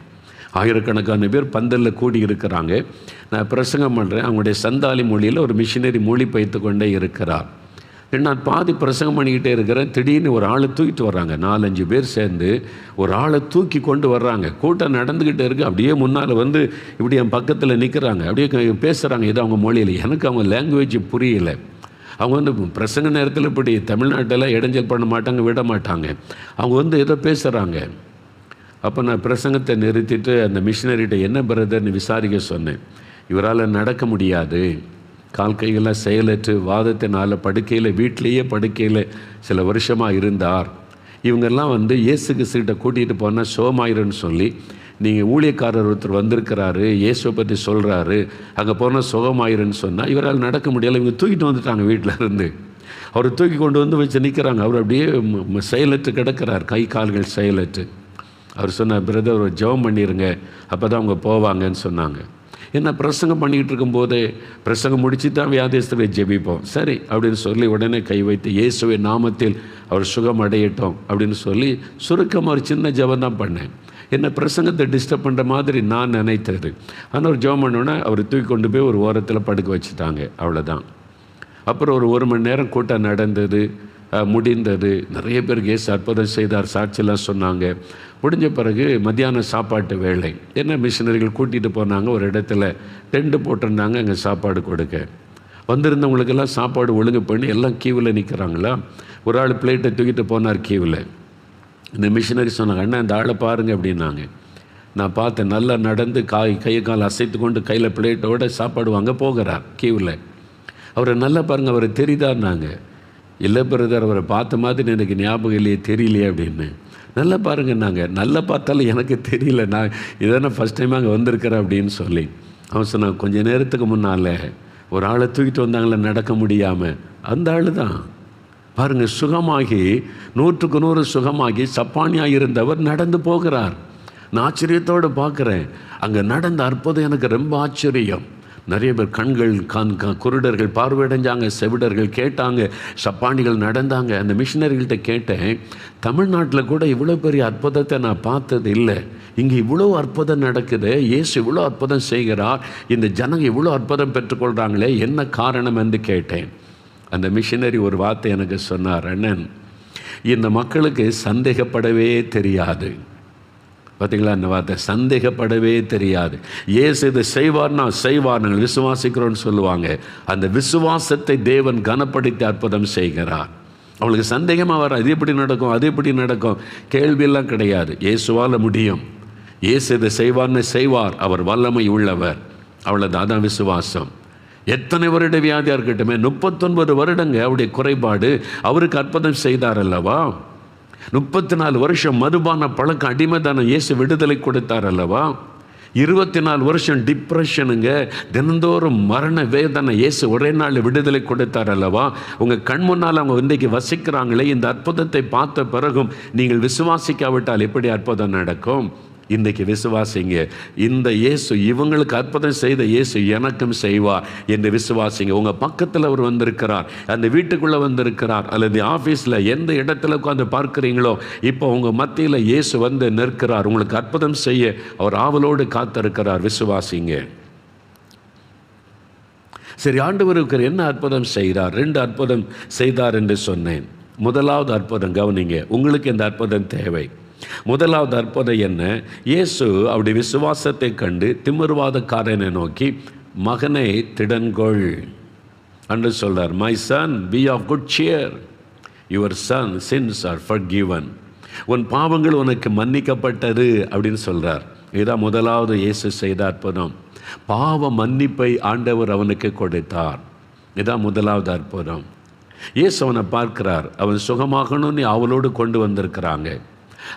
ஆயிரக்கணக்கான பேர் பந்தலில் கூடி இருக்கிறாங்க. நான் பிரசங்கம் பண்ணுறேன். அவங்களுடைய சந்தாலி மொழியில் ஒரு மிஷினரி மொழிபெயர்த்து கொண்டே இருக்கிறார். நான் பாதி பிரசங்கம் பண்ணிக்கிட்டே இருக்கிறேன். திடீர்னு ஒரு ஆளை தூக்கிட்டு வர்றாங்க. 4-5 பேர் சேர்ந்து ஒரு ஆளை தூக்கி கொண்டு வர்றாங்க. கூட்டம் நடந்துக்கிட்டே இருக்குது. அப்படியே முன்னால் வந்து இப்படி என் பக்கத்தில் நிற்கிறாங்க. அப்படியே பேசுகிறாங்க. இது அவங்க மொழியில். எனக்கு அவங்க லாங்குவேஜ் புரியல. அவங்க வந்து பிரசங்க நேரத்தில் இப்படி தமிழ்நாட்டில் இடைஞ்சல் பண்ண மாட்டாங்க, விட மாட்டாங்க. அவங்க வந்து ஏதோ பேசுகிறாங்க. அப்போ நான் பிரசங்கத்தை நிறுத்திட்டு அந்த மிஷினரிகிட்ட என்ன பிரதர்னு விசாரிக்க சொன்னேன். இவரால் நடக்க முடியாது, கால் கைகளாக செயலற்று வாதத்தினால் படுக்கையில், வீட்டிலேயே படுக்கையில் சில வருஷமாக இருந்தார். இவங்கெல்லாம் வந்து இயேசு கிறிஸ்துகிட்ட கூட்டிகிட்டு போனால் சுகமாயிருன்னு சொல்லி, நீங்கள் ஊழியக்காரர் ஒருத்தர் வந்திருக்கிறாரு, இயேசுவை பற்றி சொல்கிறாரு, அங்கே போனால் சுகமாயிருன்னு சொன்னால் இவரால் நடக்க முடியலை. இவங்க தூக்கிட்டு வந்துட்டாங்க வீட்டில் இருந்து. அவர் தூக்கி கொண்டு வந்து வச்சு நிற்கிறாங்க. அவர் அப்படியே செயலற்று கிடக்கிறார், கை கால்கள் செயலற்று. அவர் சொன்னார், பிரதர் ஒரு ஜெபம் பண்ணிடுங்க, அப்போ தான் அவங்க போவாங்கன்னு சொன்னாங்க. என்ன பிரசங்கம் பண்ணிக்கிட்டு இருக்கும்போதே பிரசங்கம் முடிச்சு தான் வியாதிஸ்தரை ஜெபிப்போம். சரி அப்படின்னு சொல்லி உடனே கை வைத்து இயேசுவின் நாமத்தில் அவர் சுகம் அடையட்டும் அப்படின்னு சொல்லி சுருக்கமாக ஒரு சின்ன ஜெபம் தான் பண்ணேன். என்ன பிரசங்கத்தை டிஸ்டர்ப் பண்ணுற மாதிரி நான் நினைத்தது. ஆனால் ஒரு ஜெபம் பண்ணோன்னே அவர் தூக்கி கொண்டு போய் ஒரு ஓரத்தில் படுக்க வச்சுட்டாங்க. அவ்வளோதான். அப்புறம் ஒரு 1 மணி நேரம் கூட்டம் நடந்தது, முடிந்தது. நிறைய பேருக்கு இயேசு அற்புதம் செய்தார், சாட்சியெல்லாம் சொன்னாங்க. முடிஞ்ச பிறகு மத்தியான சாப்பாட்டு வேலை. என்ன மிஷினரிகள் கூட்டிகிட்டு போனாங்க, ஒரு இடத்துல டென்ட் போட்டிருந்தாங்க, அங்கே சாப்பாடு கொடுக்க. வந்திருந்தவங்களுக்கெல்லாம் சாப்பாடு ஒழுங்கு பண்ணி எல்லாம் கியூவில் நிற்கிறாங்களா. ஒரு ஆள் பிளேட்டை தூக்கிட்டு போனார் கியூவில். இந்த மிஷினரி சொன்னாங்க, அண்ணா இந்த ஆளை பாருங்கள் அப்படின்னாங்க. நான் பார்த்தேன், நல்லா நடந்து கையை கால் அசைத்து கொண்டு கையில் பிளேட்டோட சாப்பாடு வாங்க போகிறார் கியூவில். அவரை நல்லா பாருங்கள், அவரை தெரியுதான்னாங்க. இல்லை பிரதர், அவரை பார்த்த மாதிரி எனக்கு ஞாபகம் இல்லையே, தெரியலையே அப்படின்னு. நல்லா பாருங்கன்னாங்க. நல்லா பார்த்தாலும் எனக்கு தெரியல, நான் இதான ஃபஸ்ட் டைம் அங்கே வந்திருக்கிறேன் அப்படின்னு சொல்லி. அவன் சொன்னான், கொஞ்சம் நேரத்துக்கு முன்னால் ஒரு ஆளை தூக்கிட்டு வந்தாங்களே நடக்க முடியாமல், அந்த ஆள் தான் பாருங்கள் சுகமாகி 100க்கு 100 சுகமாகி சப்பானியாக இருந்தவர் நடந்து போகிறார். நான் ஆச்சரியத்தோடு பார்க்குறேன். அங்கே நடந்த அற்புதம் எனக்கு ரொம்ப ஆச்சரியம். நிறைய பேர் கண்கள் குருடர்கள் பார்வையடைஞ்சாங்க, செவிடர்கள் கேட்டாங்க, சப்பானிகள் நடந்தாங்க. அந்த மிஷினரிகள்கிட்ட கேட்டேன், தமிழ்நாட்டில் கூட இவ்வளோ பெரிய அற்புதத்தை நான் பார்த்தது இல்லை, இங்கே இவ்வளோ அற்புதம் நடக்குது, இயேசு இவ்வளோ அற்புதம் செய்கிறார், இந்த ஜனங்க இவ்வளோ அற்புதம் பெற்றுக்கொள்கிறாங்களே, என்ன காரணம் என்று கேட்டேன். அந்த மிஷினரி ஒரு வார்த்தை எனக்கு சொன்னார், அண்ணன் இந்த மக்களுக்கு சந்தேகப்படவே தெரியாது. பார்த்தீங்களா அந்த வார்த்தை, சந்தேகப்படவே தெரியாது. இயேசு இதை செய்வார்னா செய்வார், நாங்கள் விசுவாசிக்கிறோன்னு சொல்லுவாங்க. அந்த விசுவாசத்தை தேவன் கனப்படுத்தி அற்புதம் செய்கிறார். அவங்களுக்கு சந்தேகமாக வர, அது எப்படி நடக்கும், அது எப்படி நடக்கும், கேள்வியெல்லாம் கிடையாது. இயேசுவால் முடியும், இயேசு இதை செய்வார்னு செய்வார், அவர் வல்லமை உள்ளவர். அவ்வளோதான், அதான் விசுவாசம். எத்தனை வருட வியாதியாக இருக்கட்டுமே, 39 வருடங்க அவருடைய குறைபாடு, அவருக்கு அற்புதம் செய்தார் அல்லவா. 34 வருஷம் மதுபான பழக்கம் அடிமைதான இயேசு விடுதலை கொடுத்தார் அல்லவா. 24 வருஷம் டிப்ரெஷனுங்க, தினந்தோறும் மரண வேதனை, இயேசு ஒரே நாள் விடுதலை கொடுத்தார் அல்லவா. உங்கள் கண் முன்னால் அவங்க இன்றைக்கு வசிக்கிறாங்களே, இந்த அற்புதத்தை பார்த்த பிறகும் நீங்கள் விசுவாசிக்காவிட்டால் எப்படி அற்புதம் நடக்கும்? இன்றைக்கி விசுவாசிங்க, இந்த இயேசு இவங்களுக்கு அற்புதம் செய்த இயேசு எனக்கும் செய்வார் என்று விசுவாசிங்க. உங்கள் பக்கத்தில் அவர் வந்திருக்கிறார், அந்த வீட்டுக்குள்ளே வந்திருக்கிறார், அல்லது ஆஃபீஸில் எந்த இடத்துல உட்காந்து பார்க்குறீங்களோ இப்போ உங்கள் மத்தியில் இயேசு வந்து நிற்கிறார். உங்களுக்கு அற்புதம் செய்ய அவர் ஆவலோடு காத்திருக்கிறார். விசுவாசிங்க. சரி, ஆண்டவருக்கு என்ன அற்புதம் செய்தார்? 2 அற்புதம் செய்தார் என்று சொன்னேன். முதலாவது அற்புதம் கவனிங்க, உங்களுக்கு இந்த அற்புதம் தேவை. முதலாவது அற்புதம் என்ன? இயேசு அவருடைய விசுவாசத்தை கண்டு திமிர்வாதக்காரனை நோக்கி, மகனை திடன்கொள் என்று சொல்றார். My son, be of good cheer, your son sins are forgiven. உன் பாவங்கள் உனக்கு மன்னிக்கப்பட்டது அப்படின்னு சொல்றார். இதுதான் முதலாவது இயேசு செய்த அற்புதம். பாவ மன்னிப்பை ஆண்டவர் அவனுக்கு கொடுத்தார். இதுதான் முதலாவது அற்புதம். இயேசு அவனை பார்க்கிறார், அவன் சுகமாகணும்னு அவளோடு கொண்டு வந்திருக்கிறாங்க.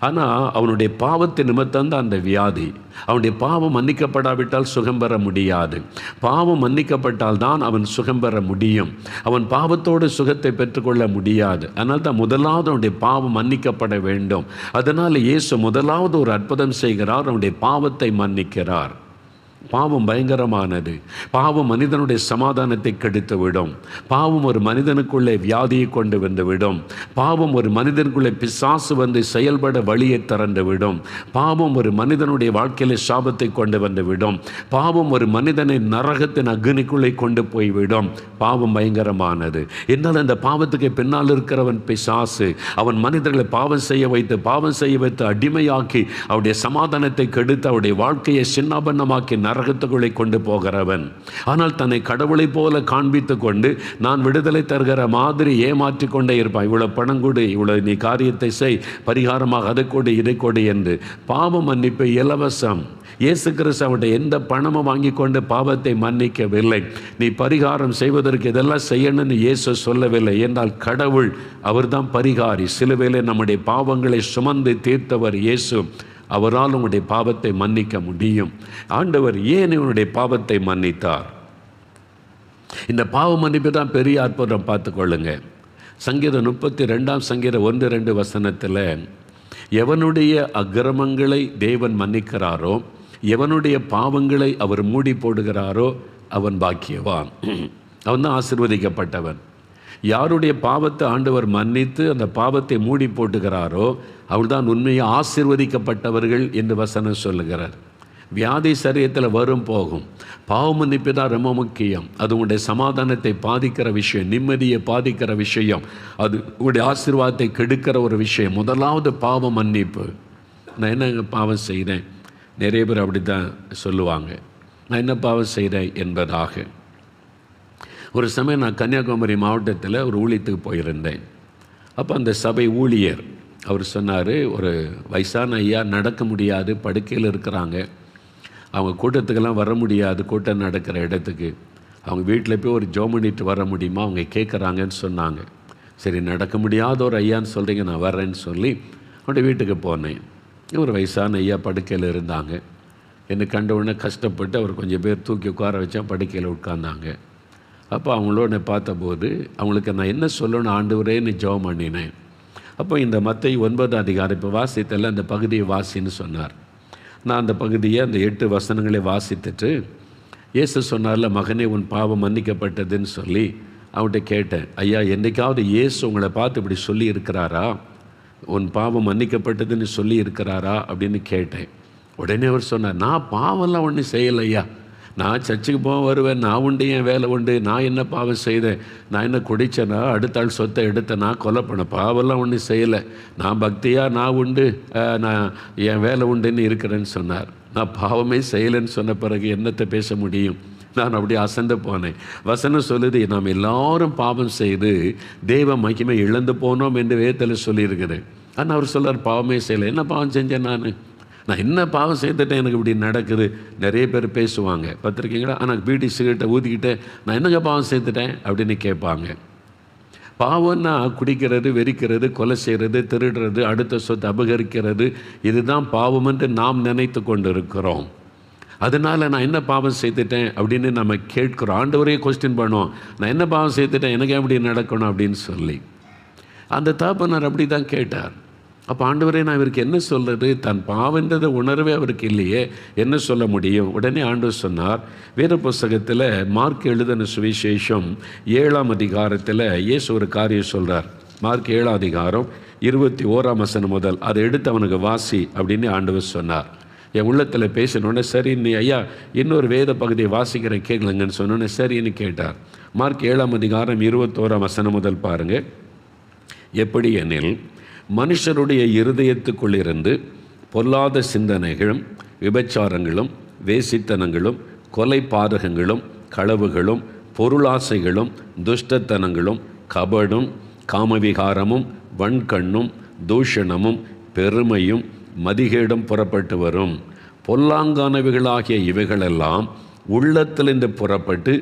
ஆனால் அவனுடைய பாவத்தின் நிமித்தம்தான் அந்த வியாதி. அவனுடைய பாவம் மன்னிக்கப்படாவிட்டால் சுகம் பெற முடியாது. பாவம் மன்னிக்கப்பட்டால் தான் அவன் சுகம் பெற முடியும். அவன் பாவத்தோடு சுகத்தை பெற்றுக்கொள்ள முடியாது. அதனால் தான் முதலாவது அவனுடைய பாவம் மன்னிக்கப்பட வேண்டும். அதனால் இயேசு முதலாவது ஒரு அற்புதம் செய்கிறார், அவனுடைய பாவத்தை மன்னிக்கிறார். பாவம் பயங்கரமானது. பாவம் மனிதனுடைய சமாதானத்தை கெடுத்து விடும். பாவம் ஒரு மனிதனுக்குள்ளே வியாதியை கொண்டு வந்து விடும். பாவம் ஒரு மனிதனுக்குள்ளே பிசாசு வந்து செயல்பட வழியை திறந்து விடும். பாவம் ஒரு மனிதனுடைய வாழ்க்கையில சாபத்தை கொண்டு வந்து விடும். பாவம் ஒரு மனிதனை நரகத்தின் அக்னிக்குள்ளே கொண்டு போய்விடும். பாவம் பயங்கரமானது. என்னால் அந்த பாவத்துக்கு பின்னால் இருக்கிறவன் பிசாசு. அவன் மனிதர்களை பாவம் செய்ய வைத்து அடிமையாக்கி அவருடைய சமாதானத்தை கெடுத்து அவருடைய வாழ்க்கையை சின்னாபன்னமாக்கி நரகத்துக்குள்ளே கொண்டு போகிறவன். ஆனால் தன்னை கடவுளை போல காண்பித்து கொண்டு நான் விடுதலை தருகிற மாதிரி ஏமாற்றி கொண்டே இருப்பான். இவ்வளோ பணம் கொடு, இவ்வளோ நீ காரியத்தை செய், பரிகாரமாக அதை கொடு இதை கொடு என்று. பாவ மன்னிப்பு இலவசம். இயேசு கிறிஸ்து அவருடைய எந்த பணமும் வாங்கி கொண்டு பாவத்தை மன்னிக்கவில்லை. நீ பரிகாரம் செய்வதற்கு இதெல்லாம் செய்யணும்னு இயேசு சொல்லவில்லை. என்றால் கடவுள் அவர்தான் பரிகாரி. சிலுவையிலே நம்முடைய பாவங்களை சுமந்து தீர்த்தவர் இயேசு. அவரால் உங்களுடைய பாவத்தை மன்னிக்க முடியும். ஆண்டவர் ஏன் இவனுடைய பாவத்தை மன்னித்தார்? இந்த பாவ மன்னிப்பு தான் பெரிய அற்புதம். பார்த்துக்கொள்ளுங்க. சங்கீதம் 32 சங்கீதம் 1-2 வசனத்தில், எவனுடைய அக்கிரமங்களை தேவன் மன்னிக்கிறாரோ, எவனுடைய பாவங்களை அவர் மூடி போடுகிறாரோ அவன் பாக்கியவான். அவன் தான் ஆசீர்வதிக்கப்பட்டவன். யாருடைய பாவத்தை ஆண்டவர் மன்னித்து அந்த பாவத்தை மூடி போட்டுகிறாரோ அவள்தான் உண்மையை ஆசீர்வதிக்கப்பட்டவர்கள் என்று வசனம் சொல்லுகிறார். வியாதி சரீரத்தில் வரும் போகும். பாவ மன்னிப்பு தான் ரொம்ப முக்கியம். அது உங்களுடைய சமாதானத்தை பாதிக்கிற விஷயம், நிம்மதியை பாதிக்கிற விஷயம், அது உங்களுடைய ஆசீர்வாதத்தை கெடுக்கிற ஒரு விஷயம். முதலாவது பாவ மன்னிப்பு. நான் என்ன பாவம் செய்தேன்? நிறைய பேர் அப்படி தான் சொல்லுவாங்க, நான் என்ன பாவம் செய்தேன் என்பதாக. ஒரு சமயம் நான் கன்னியாகுமரி மாவட்டத்தில் ஒரு ஊழியத்துக்கு போயிருந்தேன். அப்போ அந்த சபை ஊழியர் அவர் சொன்னார், ஒரு வயசான ஐயா நடக்க முடியாது, படுக்கையில் இருக்கிறாங்க, அவங்க கூட்டத்துக்கெல்லாம் வர முடியாது, கூட்டம் நடக்கிற இடத்துக்கு. அவங்க வீட்டில் போய் ஒரு ஜெபம் பண்ணிட்டு வர முடியுமா அவங்க கேட்குறாங்கன்னு சொன்னாங்க. சரி, நடக்க முடியாத ஒரு ஐயான்னு சொல்கிறீங்க, நான் வரேன்னு சொல்லி அவனுடைய வீட்டுக்கு போனேன். ஒரு வயசான ஐயா படுக்கையில் இருந்தாங்க. என்னை கண்ட உடனே கஷ்டப்பட்டு அவர் கொஞ்சம் பேர் தூக்கி உட்கார வச்சா படுக்கையில் உட்கார்ந்தாங்க. அப்போ அவங்களோட பார்த்தபோது அவங்களுக்கு நான் என்ன சொல்லணும் ஆண்டவரேன்னு ஜெபம் பண்ணினேன். அப்போ இந்த மத்தேயு 9 அதிகாரம் இப்போ வாசித்தல அந்த பகுதியை வாசின்னு சொன்னார். நான் அந்த பகுதியை அந்த 8 வசனங்களை வாசித்துட்டு, இயேசு சொன்னார்ல, மகனே உன் பாவம் மன்னிக்கப்பட்டதுன்னு சொல்லி அவன்கிட்ட கேட்டேன், ஐயா என்றைக்காவது இயேசு உங்களை பார்த்து இப்படி சொல்லி இருக்கிறாரா, உன் பாவம் மன்னிக்கப்பட்டதுன்னு சொல்லி இருக்கிறாரா அப்படின்னு கேட்டேன். உடனே அவர் சொன்னார், நான் பாவம்லாம் ஒன்றும் செய்யலையா, நான் சர்ச்சுக்கு போக வருவேன், நான் உண்டு, என் வேலை உண்டு, நான் என்ன பாவம் செய்தேன், நான் என்ன குடித்தேனா, அடுத்த ஆள் சொத்தை எடுத்தேனா, கொலை பண்ண, பாவம்லாம் ஒன்றும் செய்யலை, நான் பக்தியாக நான் உண்டு, நான் என் வேலை உண்டுன்னு இருக்கிறேன்னு சொன்னார். நான் பாவமே செய்யலைன்னு சொன்ன பிறகு என்னத்தை பேச முடியும்? நான் அப்படியே அசந்து போனேன். வசனம் சொல்லுது, நாம் எல்லாரும் பாவம் செய்து தெய்வ மகிமை இழந்து போனோம் என்று வேதத்தில் சொல்லியிருக்குது. ஆனால் அவர் சொல்கிறார் பாவமே செய்யலை. என்ன பாவம் செஞ்சேன்? நான் என்ன பாவம் செய்துட்டேன் எனக்கு இப்படி நடக்குது? நிறைய பேர் பேசுவாங்க பார்த்துருக்கீங்களா? ஆனால் பீடி சிகரெட்டை ஊற்றிக்கிட்டு நான் என்னங்க பாவம் செய்துட்டேன் அப்படின்னு கேட்பாங்க. பாவம்னா குடிக்கிறது, வெறிக்கிறது, கொலை செய்கிறது, திருடுறது, அடுத்த சொத்தை அபகரிக்கிறது, இதுதான் பாவம் என்று நாம் நினைத்து கொண்டு இருக்கிறோம். அதனால் நான் என்ன பாவம் செய்துட்டேன் அப்படின்னு நம்ம கேட்குறோம். ஆண்டவரையே கொஸ்டின் பண்ணுவோம், நான் என்ன பாவம் செய்துட்டேன், எனக்கு எப்படி நடக்கணும் அப்படின்னு சொல்லி. அந்த தகப்பனார் அப்படி தான் கேட்டார். அப்போ ஆண்டவரே நான் இவருக்கு என்ன சொல்கிறது? தன் பாவன்றதை உணர்வே அவருக்கு இல்லையே, என்ன சொல்ல முடியும்? உடனே ஆண்டவர் சொன்னார், வேத புஸ்தகத்தில் மார்க் எழுதின சுவிசேஷம் 7ஆம் அதிகாரத்தில் இயேசு ஒரு காரியம் சொல்கிறார். மார்க் 7ஆம் அதிகாரம் 21ஆம் வசனம் முதல் அதை எடுத்து அவனுக்கு வாசி அப்படின்னு ஆண்டவர் சொன்னார். என் உள்ளத்தில் பேசினோடனே சரி நீ ஐயா இன்னொரு வேத பகுதியை வாசிக்கிற கேட்கலங்கன்னு சொன்னோன்னே சரின்னு கேட்டார். மார்க் 7ஆம் அதிகாரம் 21ஆம் வசனம் முதல் பாருங்கள். எப்படி எனில், மனுஷருடைய இருதயத்துக்குள்ளிருந்து பொல்லாத சிந்தனைகளும் விபச்சாரங்களும் வேசித்தனங்களும் கொலை பாதகங்களும் களவுகளும் பொருளாசைகளும் துஷ்டத்தனங்களும் கபடும் காமவிகாரமும் வன்கண்ணும் தூஷணமும் பெருமையும் மதிகேடும் புறப்பட்டு வரும். பொல்லாங்கானவைகளாகிய இவைகளெல்லாம் உள்ளத்திலிருந்து புறப்பட்டு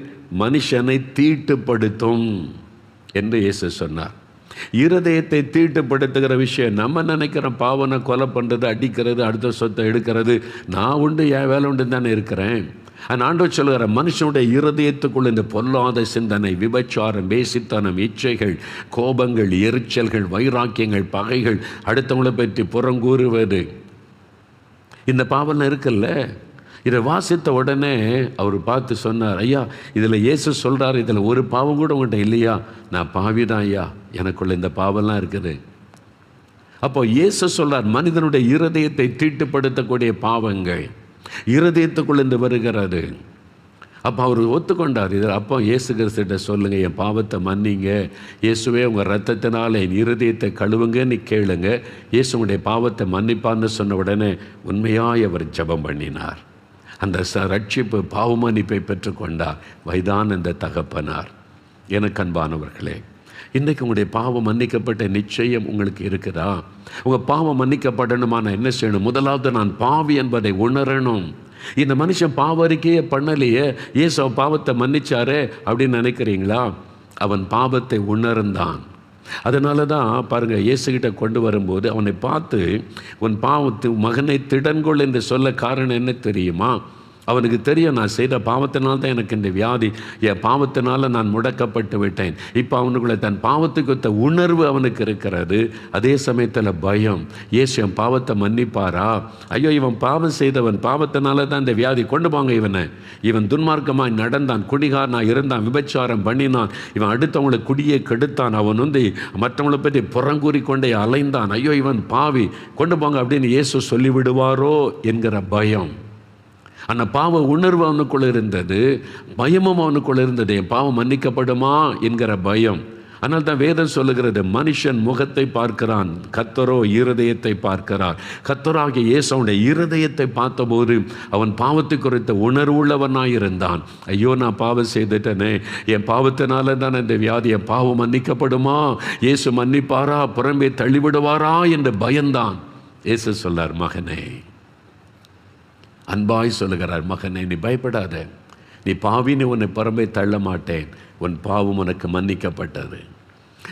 மனுஷனை தீட்டுப்படுத்தும் என்று இயேசு சொன்னார். இருதயத்தை தீட்டுப்படுத்துகிற விஷயம் நம்ம நினைக்கிறோம். பாவனை கொலை பண்ணுறது, அடிக்கிறது, அடுத்த சொத்தை எடுக்கிறது, நான் உண்டு என் வேலை உண்டு தானே இருக்கிறேன். ஆண்டவர் சொல்கிற மனுஷனுடைய இருதயத்துக்குள்ள இந்த பொல்லாத சிந்தனை, விபச்சாரம், வேசித்தனம், இச்சைகள், கோபங்கள், எரிச்சல்கள், வைராக்கியங்கள், பகைகள், அடுத்தவங்களை பற்றி புறங்கூறுவது, இந்த பாவனை இருக்குல்ல. இதை வாசித்த உடனே அவர் பார்த்து சொன்னார், ஐயா இதில் இயேசு சொல்கிறார், இதில் ஒரு பாவம் கூட உங்கள்கிட்ட இல்லையா? நான் பாவி தான் ஐயா, எனக்குள்ள இந்த பாவம்லாம் இருக்குது. அப்போ இயேசு சொல்கிறார், மனிதனுடைய இருதயத்தை தீட்டுப்படுத்தக்கூடிய பாவங்கள் இருதயத்துக்குள்ளேருந்து வருகிறது. அப்போ அவர் ஒத்துக்கொண்டார். இதில் அப்போ இயேசு கிறிஸ்துகிட்ட சொல்லுங்கள், என் பாவத்தை மன்னிங்க, இயேசுவே உங்கள் ரத்தத்தினால் என் இருதயத்தை கழுவுங்கன்னு கேளுங்க, இயேசுடைய பாவத்தை மன்னிப்பான்னு சொன்ன உடனே உண்மையாய் அவர் ஜெபம் பண்ணினார். அந்த ரட்சிப்பு பாவ மன்னிப்பை பெற்றுக்கொண்டார் வயதான அந்த தகப்பனார். எனக்கு அன்பானவர்களே, இன்றைக்கு உங்களுடைய பாவம் மன்னிக்கப்பட்ட நிச்சயம் உங்களுக்கு இருக்குதா? உங்கள் பாவம் மன்னிக்கப்படணுமா? நான் என்ன செய்யணும்? முதலாவது நான் பாவி என்பதை உணரணும். இந்த மனுஷன் பாவ அறிக்கையே பண்ணலையே, இயேசு பாவத்தை மன்னிச்சாரே அப்படின்னு நினைக்கிறீங்களா? அவன் பாவத்தை உணர்ந்தான். அதனால தான் பாருங்கள், இயேசுகிட்ட கொண்டு வரும்போது அவனை பார்த்து உன் பாவத்து மகனை திடன்கொள் என்று சொல்ல காரணம் என்ன தெரியுமா? அவனுக்கு தெரியும், நான் செய்த பாவத்தினால்தான் தான் எனக்கு இந்த வியாதி, என் பாவத்தினால நான் முடக்கப்பட்டு விட்டேன். இப்போ அவனுக்குள்ள தன் பாவத்துக்கு உணர்வு அவனுக்கு இருக்கிறது. அதே சமயத்தில் பயம், இயேசு என் பாவத்தை மன்னிப்பாரா? ஐயோ இவன் பாவம் செய்தவன், பாவத்தினால தான் இந்த வியாதி, கொண்டு போங்க இவனை. இவன் துன்மார்க்கமாய் நடந்தான், குடிகாரனாக இருந்தான், விபச்சாரம் பண்ணினான், இவன் அடுத்தவங்களை குடியை கெடுத்தான், அவன் மற்றவங்களை பற்றி புறங்கூறி கொண்டே அலைந்தான், ஐயோ இவன் பாவி, கொண்டு போங்க அப்படின்னு இயேசு சொல்லிவிடுவாரோ என்கிற பயம். அந்த பாவ உணர்வு அவனுக்குள்ள இருந்தது, பயமும் அவனுக்குள்ள இருந்தது. என் பாவம் மன்னிக்கப்படுமா என்கிற பயம். ஆனால் தான் வேதம் சொல்லுகிறது, மனுஷன் முகத்தை பார்க்கிறான், கர்த்தரோ இருதயத்தை பார்க்கிறார். கர்த்தராகிய இயேசு அவனுடைய இருதயத்தை பார்த்தபோது அவன் பாவத்தை குறித்த உணர்வுள்ளவனாக இருந்தான். ஐயோ நான் பாவம் செய்துட்டேனே, என் பாவத்தினால தான் இந்த வியாதி, என் பாவம் மன்னிக்கப்படுமா? இயேசு மன்னிப்பாரா? புறம்பே தள்ளிவிடுவாரா என்று பயந்தான். இயேசு சொல்லார், மகனே, அன்பாய் சொல்லுகிறார், மகனே நீ பயப்படாத, நீ பாவின்னு உன்னை புறம்பே தள்ள மாட்டேன், உன் பாவம் உனக்கு மன்னிக்கப்பட்டது.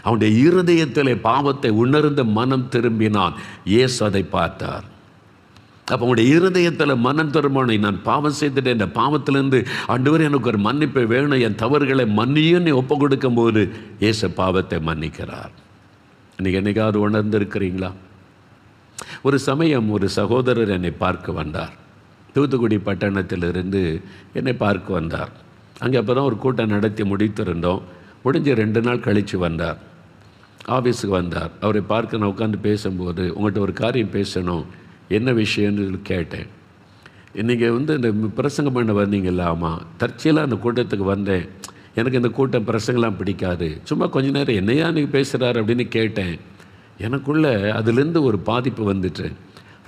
அவனுடைய இருதயத்தில் பாவத்தை உணர்ந்த மனம் திரும்பினான். இயேசு அதை பார்த்தார். அப்போ அவனுடைய இருதயத்தில் மனம் திரும்பினை, நான் பாவம் செய்துட்டேன், இந்த பாவத்திலேருந்து ஆண்டவரே எனக்கு ஒரு மன்னிப்பை வேணும், என் தவறுகளை மன்னியுன்னு ஒப்பு கொடுக்கும்போது இயேசு பாவத்தை மன்னிக்கிறார். இன்றைக்கி என்னைக்காவது உணர்ந்திருக்கிறீங்களா? ஒரு சமயம் ஒரு சகோதரர் என்னை பார்க்க வந்தார். தூத்துக்குடி பட்டணத்திலிருந்து என்னை பார்க்க வந்தார். அங்கே அப்போ தான் ஒரு கூட்டம் நடத்தி முடித்திருந்தோம். முடிஞ்ச 2 நாள் கழித்து வந்தார். ஆஃபீஸுக்கு வந்தார். அவரை பார்க்க நான் உட்காந்து பேசும்போது, உங்கள்கிட்ட ஒரு காரியம் பேசணும், என்ன விஷயம்னு கேட்டேன். நீங்கள் இந்த பிரசங்கம் பண்ண வந்தீங்கல்ல? ஆமாம். தற்செயலாக அந்த கூட்டத்துக்கு வந்தேன். எனக்கு இந்த கூட்டம் பிரசங்கெல்லாம் பிடிக்காது, சும்மா கொஞ்ச நேரம் என்னையா நீங்கள் பேசுகிறார் அப்படின்னு கேட்டேன். எனக்குள்ளே அதுலேருந்து ஒரு பாதிப்பு வந்துட்டு,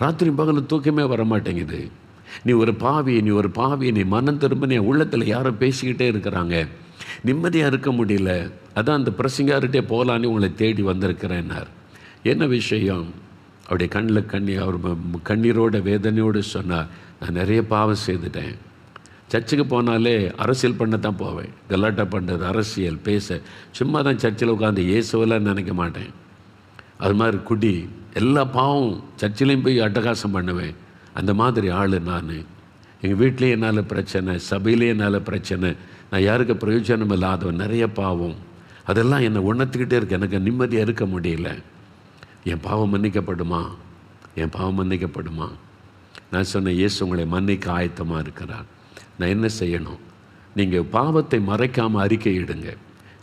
ராத்திரி பகலில் தூக்கமே வரமாட்டேங்குது. நீ ஒரு பாவி, நீ ஒரு பாவி, நீ மனம் திரும்ப, நீ உள்ளத்தில் யாரோ பேசிக்கிட்டே இருக்கிறாங்க, நிம்மதியாக இருக்க முடியல, அதான் அந்த பிரசங்கார்கிட்டே போகலான்னு உங்களை தேடி வந்திருக்கிறேன்னார். என்ன விஷயம்? அவருடைய கண்ணில் அவர் கண்ணீரோட வேதனையோடு சொன்னார், நான் நிறைய பாவம் செய்துட்டேன். சர்ச்சுக்கு போனாலே அரசியல் பண்ண தான் போவேன், கலாட்டா பண்ணுறது, அரசியல் பேச, சும்மா தான் சர்ச்சில் உட்காந்து இயேசுவெல்லாம் நினைக்க மாட்டேன். அது மாதிரி குடி, எல்லா பாவம், சர்ச்சிலையும் போய் அட்டகாசம் பண்ணுவேன். அந்த மாதிரி ஆள் நான். எங்கள் வீட்லேயே என்னால் பிரச்சனை, சபையிலே என்னால் பிரச்சனை, நான் யாருக்கு பிரயோஜனம் இல்லாதவன், நிறைய பாவம், அதெல்லாம் என்னை உணர்த்திக்கிட்டே இருக்கு, எனக்கு நிம்மதியாக இருக்க முடியல. என் பாவம் மன்னிக்கப்படுமா? என் பாவம் மன்னிக்கப்படுமா? நான் சொன்னேன், இயேசு உங்களை மன்னிக்க ஆயத்தமாக இருக்கிறார். நான் என்ன செய்யணும்? நீங்கள் பாவத்தை மறைக்காமல் அறிக்கையிடுங்க.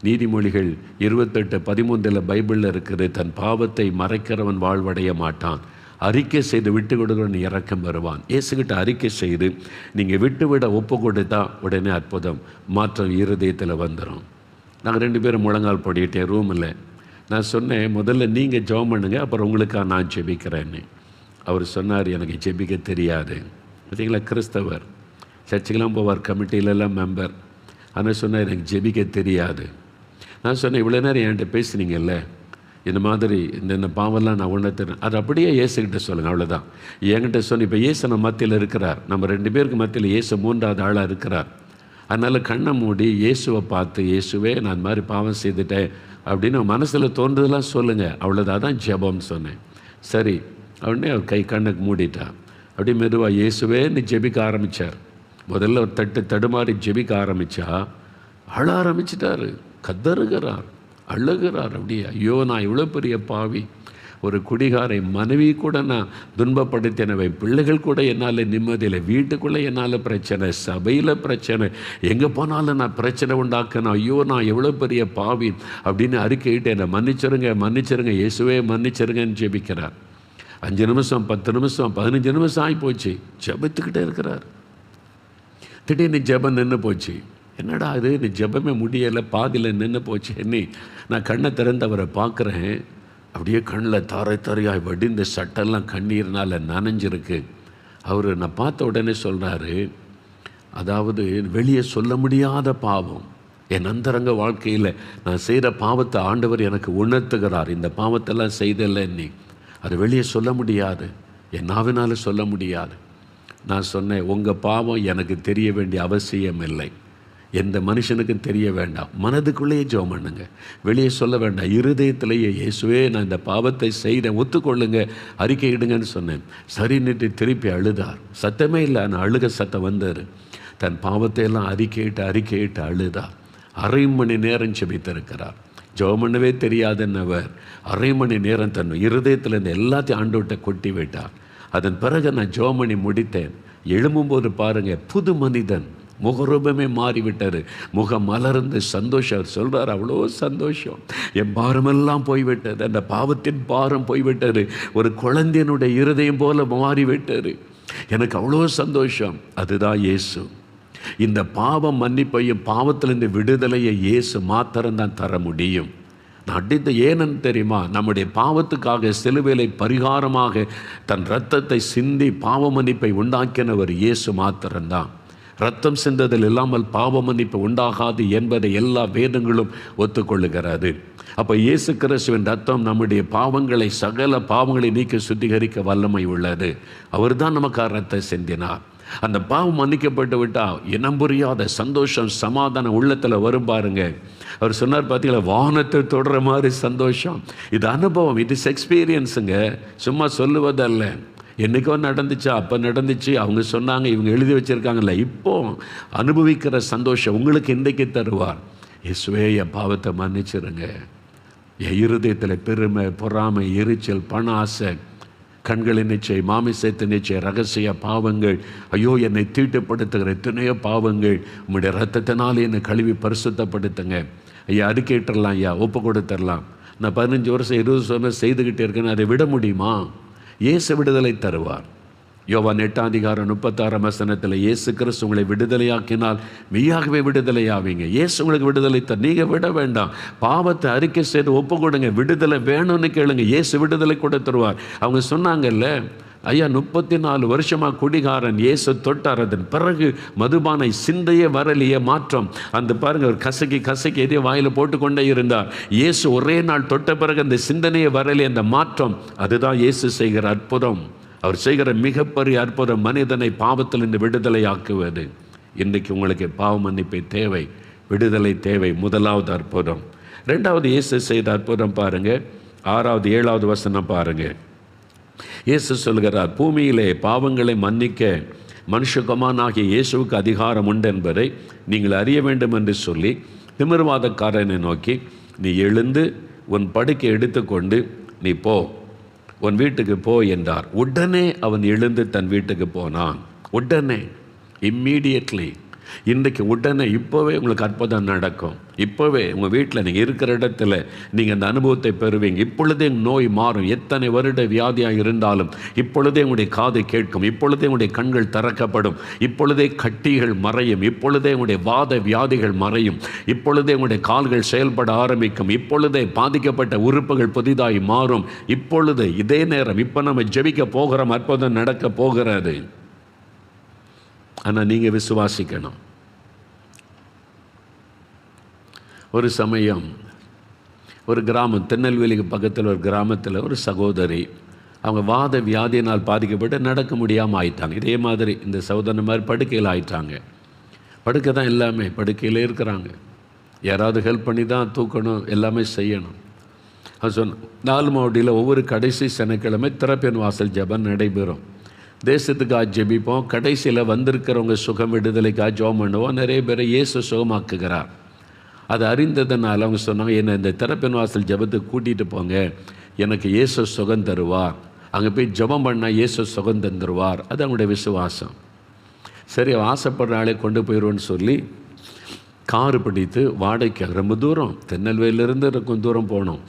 நீதிமொழிகள் 28:13 பைபிளில் இருக்கிறது, தன் பாவத்தை மறைக்கிறவன் வாழ்வடைய மாட்டான், அறிக்கை செய்து விட்டு கொடுக்கிறவன் இரக்கம் வருவான். இயேசுகிட்ட அறிக்கை செய்து நீங்கள் விட்டுவிட ஒப்பு கொடுத்தா உடனே அற்புதம், மாற்றம் இருதயத்தில் வந்துடும். நாங்கள் 2 பேரும் முழங்கால் படிக்கிட்டேன் ரூமில். நான் சொன்னேன், முதல்ல நீங்கள் ஜெபம் பண்ணுங்க, அப்புறம் உங்களுக்காக நான் ஜெபிக்கிறேன்னு. அவர் சொன்னார், எனக்கு ஜெபிக்க தெரியாது. பார்த்தீங்களா, கிறிஸ்தவர், சர்ச்சுக்கெல்லாம் போவார், கமிட்டியிலெல்லாம் மெம்பர். ஆனால் சொன்னார், எனக்கு ஜெபிக்க தெரியாது. நான் சொன்னேன், இவ்வளோ நேரம் என்கிட்ட பேசுனீங்கல்ல, இந்த மாதிரி இந்த பாவம்லாம் நான் உணர்த்துறேன், அது அப்படியே இயேசுகிட்ட சொல்லுங்கள், அவ்வளோதான். என்கிட்ட சொன்ன, இப்போ இயேசு நம்ம மத்தியில் இருக்கிறார், நம்ம 2 பேருக்கு மத்தியில் இயேசு 3வது ஆளாக இருக்கிறார். அதனால் கண்ணை மூடி இயேசுவை பார்த்து, இயேசுவே நான் இந்த மாதிரி பாவம் செய்துட்டேன் அப்படின்னு மனசில் தோன்றதெல்லாம் சொல்லுங்கள், அவ்வளோதான். அதான் ஜெபம்னு சொன்னேன். சரி உடனே அவர் கண்ணுக்கு மூடிட்டார். அப்படி மெதுவாக இயேசுவேன்னு ஜெபிக்க ஆரம்பித்தார். முதல்ல ஒரு தடுமாறி ஜெபிக்க ஆரம்பித்தா அழ ஆரம்பிச்சிட்டாரு, கதறுகிறார், அழுகிறார். அப்படியே, ஐயோ நான் இவ்வளோ பெரிய பாவி, ஒரு குடிகாரை மனைவி கூட நான் துன்பப்படுத்தினவை, பிள்ளைகள் கூட என்னால் நிம்மதியில், வீட்டுக்குள்ளே என்னால் பிரச்சனை, சபையில் பிரச்சனை, எங்கே போனாலும் நான் பிரச்சனை உண்டாக்கணும், ஐயோ நான் எவ்வளோ பெரிய பாவி அப்படின்னு அறிக்கையிட்டு என்னை மன்னிச்சிருங்க மன்னிச்சிருங்க இயேசுவே மன்னிச்சிருங்கன்னு ஜெபிக்கிறார். 5 நிமிஷம் 10 நிமிஷம் 15 நிமிஷம் ஆகி போச்சு, ஜெபித்துக்கிட்டே இருக்கிறார். திடீர்னு ஜெபம் நின்று போச்சு. என்னடா இது, நீ ஜெபமே முடியலை, பாதியில் நின்று போச்சு. என்ன, நான் கண்ணை திறந்து அவரை பார்க்குறேன். அப்படியே கண்ணில் தாரை தாரையாய் வடிந்த சட்டெல்லாம் கண்ணீர்னால் நனைஞ்சிருக்கு. அவர் நான் பார்த்த உடனே சொல்கிறாரு, அதாவது வெளியே சொல்ல முடியாத பாவம், என் அந்தரங்க வாழ்க்கையில் நான் செய்கிற பாவத்தை ஆண்டவர் எனக்கு உணர்த்துகிறார். இந்த பாவத்தெல்லாம் செய்தல்ல நீ, அது வெளியே சொல்ல முடியாது, என் நாவினால் சொல்ல முடியாது. நான் சொன்னேன், உங்கள் பாவம் எனக்கு தெரிய வேண்டிய அவசியம் இல்லை, எந்த மனுஷனுக்கும் தெரிய வேண்டாம், மனதுக்குள்ளேயே ஜெபம் பண்ணுங்க, வெளியே சொல்ல வேண்டாம், இருதயத்திலேயே இயேசுவே நான் இந்த பாவத்தை செய்தேன் ஒத்துக்கொள்ளுங்க, அறிக்கையிடுங்கன்னு சொன்னேன். சரின்னுட்டு திருப்பி அழுதார். சத்தமே இல்லை, ஆனால் அழுக சத்தம் வந்தார். தன் பாவத்தை எல்லாம் அறிக்கையிட்டு அழுதார். 1/2 மணி நேரம் ஜெபித்திருக்கிறார். ஜெபம் பண்ணவே தெரியாதுன்னவர் 1/2 மணி நேரம் தன் இருதயத்தில் இருந்து எல்லாத்தையும் ஆண்டவர்கிட்ட கொட்டி விட்டார். அதன் பிறகு நான் ஜெபம் பண்ணி முடித்தேன். எழும்பும்போது பாருங்கள், புது மனிதன், முகரூபமே மாறிவிட்டார், முகம் மலர்ந்து சந்தோஷம். அவர் சொல்கிறார், அவ்வளோ சந்தோஷம், என் பாரமெல்லாம் போய்விட்டது, அந்த பாவத்தின் பாரம் போய்விட்டது, ஒரு குழந்தையினுடைய இருதயம் போல மாறிவிட்டார், எனக்கு அவ்வளோ சந்தோஷம். அதுதான் இயேசு. இந்த பாவம் மன்னிப்பையும் பாவத்திலிருந்து விடுதலையை இயேசு மாத்திரம்தான் தர முடியும். அடித்த ஏனன்னு தெரியுமா? நம்முடைய பாவத்துக்காக சிலுவையிலே பரிகாரமாக தன் இரத்தத்தை சிந்தி பாவ மன்னிப்பை உண்டாக்கினவர் இயேசு மாத்திரம்தான். ரத்தம் சிந்ததில் இல்லாமல் பாவ மன்னிப்பு உண்டாகாது என்பதை எல்லா வேதங்களும் ஒத்துக்கொள்ளுகிறது. அப்போ இயேசு கிறிஸ்துவின் ரத்தம் நம்முடைய பாவங்களை, சகல பாவங்களை நீக்கி சுத்திகரிக்க வல்லமை உள்ளது. அவர் தான் நமக்கு ரத்தம் சிந்தினார். அந்த பாவம் மன்னிக்கப்பட்டு விட்டால் இனம் புரியாத சந்தோஷம், சமாதானம் உள்ளத்தில் வரும் பாருங்க. அவர் சொன்னார், பார்த்தீங்களா, வானத்தை தொடர மாதிரி சந்தோஷம். இது அனுபவம், இட் இஸ் எக்ஸ்பீரியன்ஸுங்க, சும்மா சொல்லுவதல்ல. என்றைக்கோ நடந்துச்சா, அப்போ நடந்துச்சு, அவங்க சொன்னாங்க, இவங்க எழுதி வச்சுருக்காங்கல்ல, இப்போ அனுபவிக்கிற சந்தோஷம் உங்களுக்கு இன்றைக்கு தருவார். இயேசுவே என் பாவத்தை மன்னிச்சிருங்க. என் இருதயத்தில் பெருமை, பொறாமை, எரிச்சல், பண ஆசை, கண்களின் நிச்சை, மாமிசத்து நிச்சை, ரகசிய பாவங்கள், ஐயோ என்னை தீட்டுப்படுத்துகிற எத்தனையோ பாவங்கள், உங்களுடைய ரத்தத்தினால் என்னை கழுவி பரிசுத்தப்படுத்துங்க ஐயா, அறிக்கையிட்டுடலாம் ஐயா, ஒப்பு கொடுத்துடலாம். நான் 15 வருஷம் 20 வருஷம் செய்துக்கிட்டே இருக்கேன்னு அதை விட முடியுமா? இயேசு விடுதலை தருவார். யோவான் 8:36 இயேசு கிறிஸ்து உங்களை விடுதலையாக்கினால் மெய்யாகவே விடுதலையாவீங்க. இயேசு உங்களுக்கு விடுதலை தர், நீங்கள் விட வேண்டாம். பாவத்தை அறிக்கை செய்து ஒப்பு கொடுங்க, விடுதலை வேணும்னு கேளுங்க, இயேசு விடுதலை கூட தருவார். அவங்க சொன்னாங்கல்ல, ஐயா 34 வருஷமாக குடிகாரன், இயேசு தொட்டார், அதன் பிறகு மதுபானை சிந்தையே வரலையே மாற்றம். அந்த பாருங்க, ஒரு கசக்கி எதையோ வாயில் போட்டுக்கொண்டே இருந்தார். இயேசு ஒரே நாள் தொட்ட பிறகு அந்த சிந்தனையே வரலையே, அந்த மாற்றம். அதுதான் இயேசு செய்கிற அற்புதம். அவர் செய்கிற மிகப்பெரிய அற்புதம், மனிதனை பாவத்திலிருந்து விடுதலை ஆக்குவது. இன்றைக்கு உங்களுக்கு பாவ மன்னிப்பை தேவை, விடுதலை தேவை. முதலாவது அற்புதம். 2வது இயேசு செய்த அற்புதம் பாருங்கள், 6வது 7வது வசனம் பாருங்கள். இயேசு சொல்கிறார், பூமியிலே பாவங்களை மன்னிக்க மனுஷகுமாரனாகிய இயேசுவுக்கு அதிகாரம் உண்டு என்பதை நீங்கள் அறிய வேண்டும் என்று சொல்லி திமிர்வாதக்காரனை நோக்கி, நீ எழுந்து உன் படுக்கை எடுத்துக்கொண்டு நீ போ, உன் வீட்டுக்கு போ என்றார். உடனே அவன் எழுந்து தன் வீட்டுக்கு போனான். உடனே, இம்மீடியட்லி. இன்றைக்கு உடனே, இப்போவே உங்களுக்கு அற்புதம் நடக்கும். இப்போவே உங்கள் வீட்டில் நீங்கள் இருக்கிற இடத்துல நீங்கள் அந்த அனுபவத்தை பெறுவீங்க. இப்பொழுதே நோய் மாறும். எத்தனை வருட வியாதியாக இருந்தாலும் இப்பொழுதே உங்களுடைய காது கேட்கும். இப்பொழுதே உங்களுடைய கண்கள் திறக்கப்படும். இப்பொழுதே கட்டிகள் மறையும். இப்பொழுதே உங்களுடைய வாத வியாதிகள் மறையும். இப்பொழுதே உங்களுடைய கால்கள் செயல்பட ஆரம்பிக்கும். இப்பொழுதே பாதிக்கப்பட்ட உறுப்புகள் புதிதாய் மாறும். இப்பொழுது, இதே நேரம், இப்போ நம்ம ஜெபிக்க போகிறோம், அற்புதம் நடக்க போகிறது. ஆனால் நீங்கள் விசுவாசிக்கணும். ஒரு சமயம் ஒரு கிராமம், திருநெல்வேலிக்கு பக்கத்தில் ஒரு கிராமத்தில் ஒரு சகோதரி, அவங்க வாத வியாதியினால் பாதிக்கப்பட்டு நடக்க முடியாமல் ஆயிட்டாங்க. இதே மாதிரி இந்த சகோதரன் மாதிரி படுக்கையில் ஆயிட்டாங்க. படுக்கை தான் எல்லாமே, படுக்கையில் இருக்கிறாங்க. யாராவது ஹெல்ப் பண்ணி தான் தூக்கணும், எல்லாமே செய்யணும். அது சொன்ன 4 மாவட்டியில் ஒவ்வொரு கடைசி சனிக்கிழமை திறப்பின் வாசல் ஜெபம் நடைபெறும். தேசத்துக்காக ஜெபிப்போம். கடைசியில் வந்திருக்கிறவங்க சுகம் விடுதலைக்காக ஜெபம் பண்ணுவோம். நிறைய பேரை இயேசு சுகமாக்குகிறார். அதை அறிந்ததுனால அவங்க சொன்னாங்க, என்னை இந்த திறப்பின் வாசல் ஜெபத்துக்கு கூட்டிகிட்டு போங்க, எனக்கு இயேசு சுகம் தருவார், அங்கே போய் ஜெபம் பண்ணால் இயேசு சுகம் தந்துருவார். அது அவங்களுடைய விசுவாசம். சரி, ஆசைப்படுற ஆளே கொண்டு போயிடுவோன்னு சொல்லி காரு பிடித்து வாடகைக்கு, ரொம்ப தூரம், திருநெல்வேலியிலேருந்து இருக்கும் தூரம் போனோம்.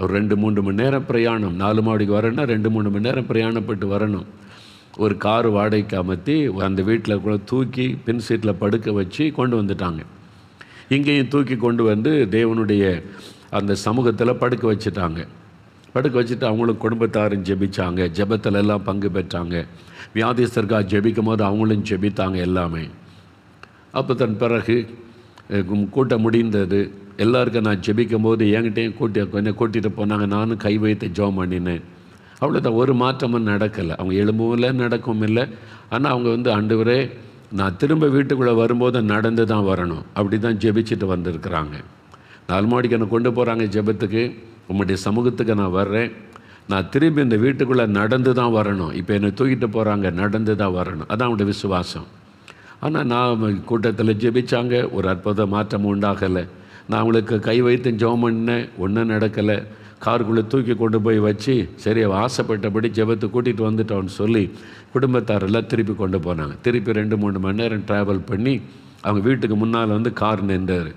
ஒரு 2-3 மணி நேரம் பிரயாணம். 4 மாடிக்கு வரணும்னா 2-3 மணி நேரம் பிரயாணப்பட்டு வரணும். ஒரு காரு வாடகைக்கு அமர்த்தி அந்த வீட்டில் கூட தூக்கி பின் சீட்டில் படுக்க வச்சு கொண்டு வந்துட்டாங்க. இங்கேயும் தூக்கி கொண்டு வந்து தேவனுடைய அந்த சமூகத்தில் படுக்க வச்சுட்டாங்க. படுக்க வச்சுட்டு அவங்களும் குடும்பத்தாரும் ஜெபிச்சாங்க. ஜெபத்தில் எல்லாம் பங்கு பெற்றாங்க. வியாதிஸ்தர்காக ஜெபிக்கும் போது அவங்களும் ஜெபித்தாங்க எல்லாமே. அப்போ தன் பிறகு கூட்டம் முடிந்தது. எல்லாருக்கும் நான் ஜெபிக்கும் போது என்கிட்டையும் கொஞ்சம் கூட்டிகிட்டு போனாங்க. நானும் கை வைத்து ஜெபம் பண்ணினேன். அவ்வளோதான், ஒரு மாற்றமும் நடக்கலை. அவங்க எழும்பவும் இல்லை, நடக்கவும் இல்லை. ஆனால் அவங்க ஆண்டவரே, நான் திரும்ப வீட்டுக்குள்ளே வரும்போது நடந்து தான் வரணும், அப்படி தான் ஜெபிச்சுட்டு வந்திருக்கிறாங்க. 4 மாடிக்கு என்னை கொண்டு போகிறாங்க ஜெபத்துக்கு. உங்களுடைய சமூகத்துக்கு நான் வர்றேன், நான் திரும்பி இந்த வீட்டுக்குள்ளே நடந்து தான் வரணும். இப்போ என்னை தூக்கிட்டு போகிறாங்க, நடந்து தான் வரணும். அதான் அவங்களுடைய விசுவாசம். ஆனால் நான் கூட்டத்தில் ஜெபிச்சாங்க, ஒரு அற்புத மாற்றம் உண்டாகலை. நான் அவங்களுக்கு கை வைத்து ஜெபம் பண்ணேன், ஒன்றும் நடக்கலை. காருக்குள்ளே தூக்கி கொண்டு போய் வச்சு, சரி ஆசைப்பட்டபடி ஜெபத்தை கூட்டிகிட்டு வந்துட்டோன்னு சொல்லி குடும்பத்தாரெல்லாம் திருப்பி கொண்டு போனாங்க. திருப்பி 2-3 மணி நேரம் ட்ராவல் பண்ணி அவங்க வீட்டுக்கு முன்னால் கார் நின்றார்.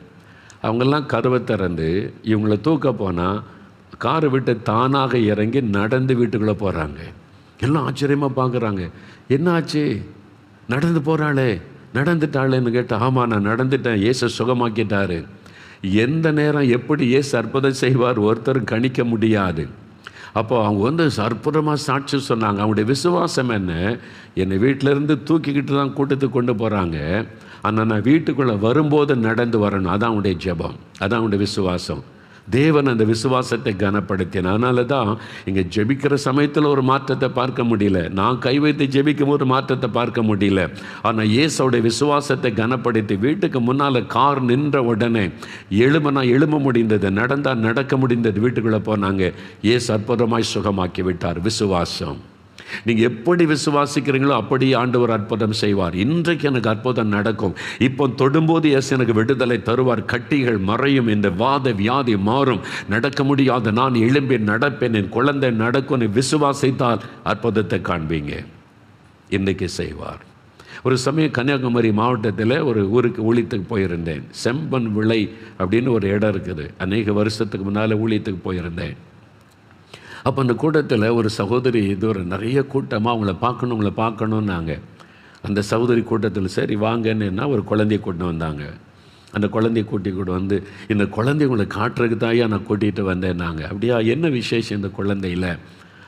அவங்கெல்லாம் கதவை திறந்து இவங்களை தூக்க போனால் காரை விட்டு தானாக இறங்கி நடந்து வீட்டுக்குள்ளே போகிறாங்க. எல்லாம் ஆச்சரியமாக பார்க்குறாங்க. என்ன ஆச்சு, நடந்து போகிறாளே, நடந்துட்டாளேன்னு கேட்டால், ஆமாம் நான் நடந்துட்டேன், இயேசு சுகமாக்கிட்டாரு. எந்த நேரம் எப்படி இயேசு அற்புதம் செய்வார் ஒருத்தரும் கணிக்க முடியாது. அப்போ அவங்க அற்புதமாக சாட்சி சொன்னாங்க. அவங்களுடைய விசுவாசம் என்ன, என்னை வீட்டிலேருந்து தூக்கிக்கிட்டு தான் கூட்டத்துக்கு கொண்டு போகிறாங்க, ஆனால் நான் வீட்டுக்குள்ளே வரும்போது நடந்து வரணும். அதான் அவங்களுடைய ஜெபம், அதான் அவங்களுடைய விசுவாசம். தேவன் அந்த விசுவாசத்தை கனப்படுத்தின. அதனால தான் இங்கே ஜெபிக்கிற சமயத்தில் ஒரு மாற்றத்தை பார்க்க முடியல, நான் கை வைத்து ஜெபிக்கும் ஒரு மாற்றத்தை பார்க்க முடியல. ஆனால் இயேசுடைய விசுவாசத்தை கனப்படுத்தி வீட்டுக்கு முன்னால் கார் நின்ற உடனே எழும்ப முடிந்தது, நடந்தால் நடக்க முடிந்தது. வீட்டுக்குள்ளே போனாங்க. இயேசு அற்புதமாய் சுகமாக்கி விட்டார். விசுவாசம். நீங்கள் எப்படி விசுவாசிக்கிறீங்களோ அப்படி ஆண்டவர் அற்புதம் செய்வார். இன்றைக்கு எனக்கு அற்புதம் நடக்கும், இப்போ தொடும்போது இயேசு எனக்கு விடுதலை தருவார், கட்டிகள் மறையும், இந்த வாத வியாதி மாறும், நடக்க முடியாத நான் எழும்பி நடப்பேன், என் குழந்தை நடக்கும். விசுவாசித்தால் அற்புதத்தை காண்பீங்க. இன்றைக்கு செய்வார். ஒரு சமயம் கன்னியாகுமரி மாவட்டத்தில் ஒரு ஊருக்கு ஊழியத்துக்கு போயிருந்தேன். செம்பன் விளை அப்படின்னு ஒரு இடம் இருக்குது. அநேக வருஷத்துக்கு முன்னால் ஊழியத்துக்கு போயிருந்தேன். அப்போ அந்த கூட்டத்தில் ஒரு சகோதரி, இது ஒரு நிறைய கூட்டமாக அவங்கள பார்க்கணுன்னாங்க. அந்த சகோதரி கூட்டத்தில் சரி வாங்கன்னு ஒரு குழந்தைய கூட்டின்னு வந்தாங்க. அந்த குழந்தைய கூட்டி வந்து, இந்த குழந்தைய உங்களை காட்டுறதுக்கு தாயா நான் கூட்டிகிட்டு வந்தேன்னாங்க. அப்படியா, என்ன விசேஷம் இந்த குழந்தையில்?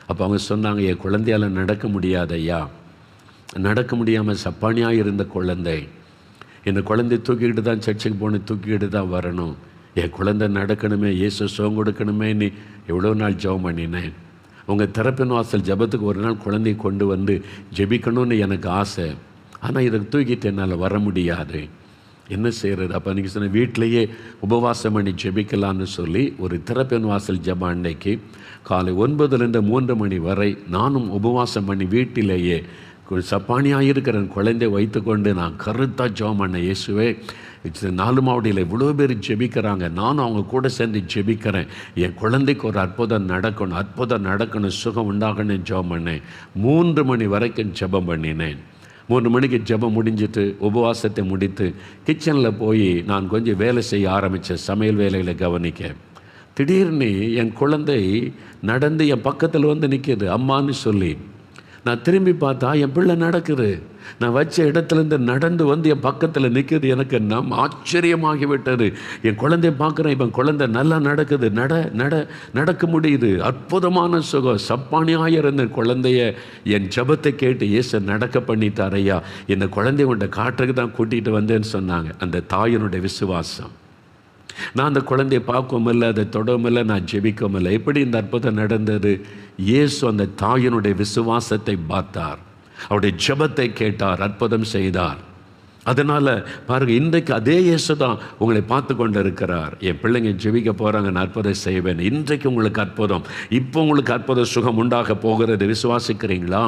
அப்போ அவங்க சொன்னாங்க, என் குழந்தையால் நடக்க முடியாது ஐயா, நடக்க முடியாமல் சப்பானியாக இருந்த குழந்தை, இந்த குழந்தைய தூக்கிக்கிட்டு தான் சர்ச்சுக்கு போகணும், தூக்கிக்கிட்டு தான் வரணும், என் குழந்தை நடக்கணுமே, இயேசு சுகம் கொடுக்கணுமே, நீ எவ்வளோ நாள் ஜெபம் பண்ணினேன். உங்கள் திறப்பின் வாசல் ஜெபத்துக்கு ஒரு நாள் குழந்தைய கொண்டு வந்து ஜெபிக்கணும்னு எனக்கு ஆசை, ஆனால் இதை தூக்கிட்டு என்னால் வர முடியாது, என்ன செய்கிறது? அப்போ நீங்கள் சொன்ன வீட்டிலையே உபவாசம் பண்ணி ஜெபிக்கலான்னு சொல்லி ஒரு திறப்பின் வாசல் ஜெபம் அன்னைக்கு காலை 9லேருந்து 3 மணி வரை நானும் உபவாசம் பண்ணி வீட்டிலேயே சப்பானியாக இருக்கிற குழந்தைய வைத்துக்கொண்டு நான் கருத்தாக ஜெபம் பண்ணேன். இயேசுவே, நாலுமாவடியில் இவ்வளோ பேர் ஜெபிக்கிறாங்க, நானும் அவங்க கூட சேர்ந்து ஜெபிக்கிறேன். என் குழந்தைக்கு ஒரு அற்புதம் நடக்கணும், சுகம் உண்டாகணும் ஜெபம் பண்ணேன். 3 மணி வரைக்கும் ஜெபம் பண்ணினேன். 3 மணிக்கு ஜெபம் முடிஞ்சிட்டு உபவாசத்தை முடித்து கிச்சனில் போய் நான் கொஞ்சம் வேலை செய்ய ஆரம்பித்தேன், சமையல் வேலைகளை கவனிக்க. திடீர்னு என் குழந்தை நடந்து என் பக்கத்தில் வந்து நிற்கிது, அம்மான்னு சொல்லி. நான் திரும்பி பார்த்தா என் பிள்ளை நடக்குது. நான் வச்ச இடத்துலேருந்து நடந்து வந்து என் பக்கத்தில் நிற்கிது. எனக்கு ஆச்சரியமாகிவிட்டது. என் குழந்தைய பார்க்குறேன், இவன் குழந்தை நல்லா நடக்குது, நடக்க முடியுது, அற்புதமான சுகம். சப்பானியாக இருந்த குழந்தைய என் ஜெபத்தை கேட்டு இயேசு நடக்க பண்ணிட்டார் ஐயா. இந்த குழந்தைய உண்ட காட்டுக்கு தான் கூட்டிகிட்டு வந்தேன்னு சொன்னாங்க. அந்த தாயினுடைய விசுவாசம். நான் அந்த குழந்தையை பார்க்கவும் இல்லை, அதை தொடவும் இல்லை, நான் ஜெபிக்கவும் இல்லை. எப்படி இந்த அற்புதம் நடந்தது? இயேசு அந்த தாயினுடைய விசுவாசத்தை பார்த்தார், அவருடைய ஜெபத்தை கேட்டார், அற்புதம் செய்தார். அதனால் பாருங்கள், இன்றைக்கு அதே இயேசு தான் உங்களை பார்த்து கொண்டு இருக்கிறார். என் பிள்ளைங்க ஜெபிக்க போகிறாங்க, நான் அற்புதம் செய்வேன். இன்றைக்கு உங்களுக்கு அற்புதம், இப்போ உங்களுக்கு அற்புத சுகம் உண்டாக போகிறது. விசுவாசிக்கிறீங்களா?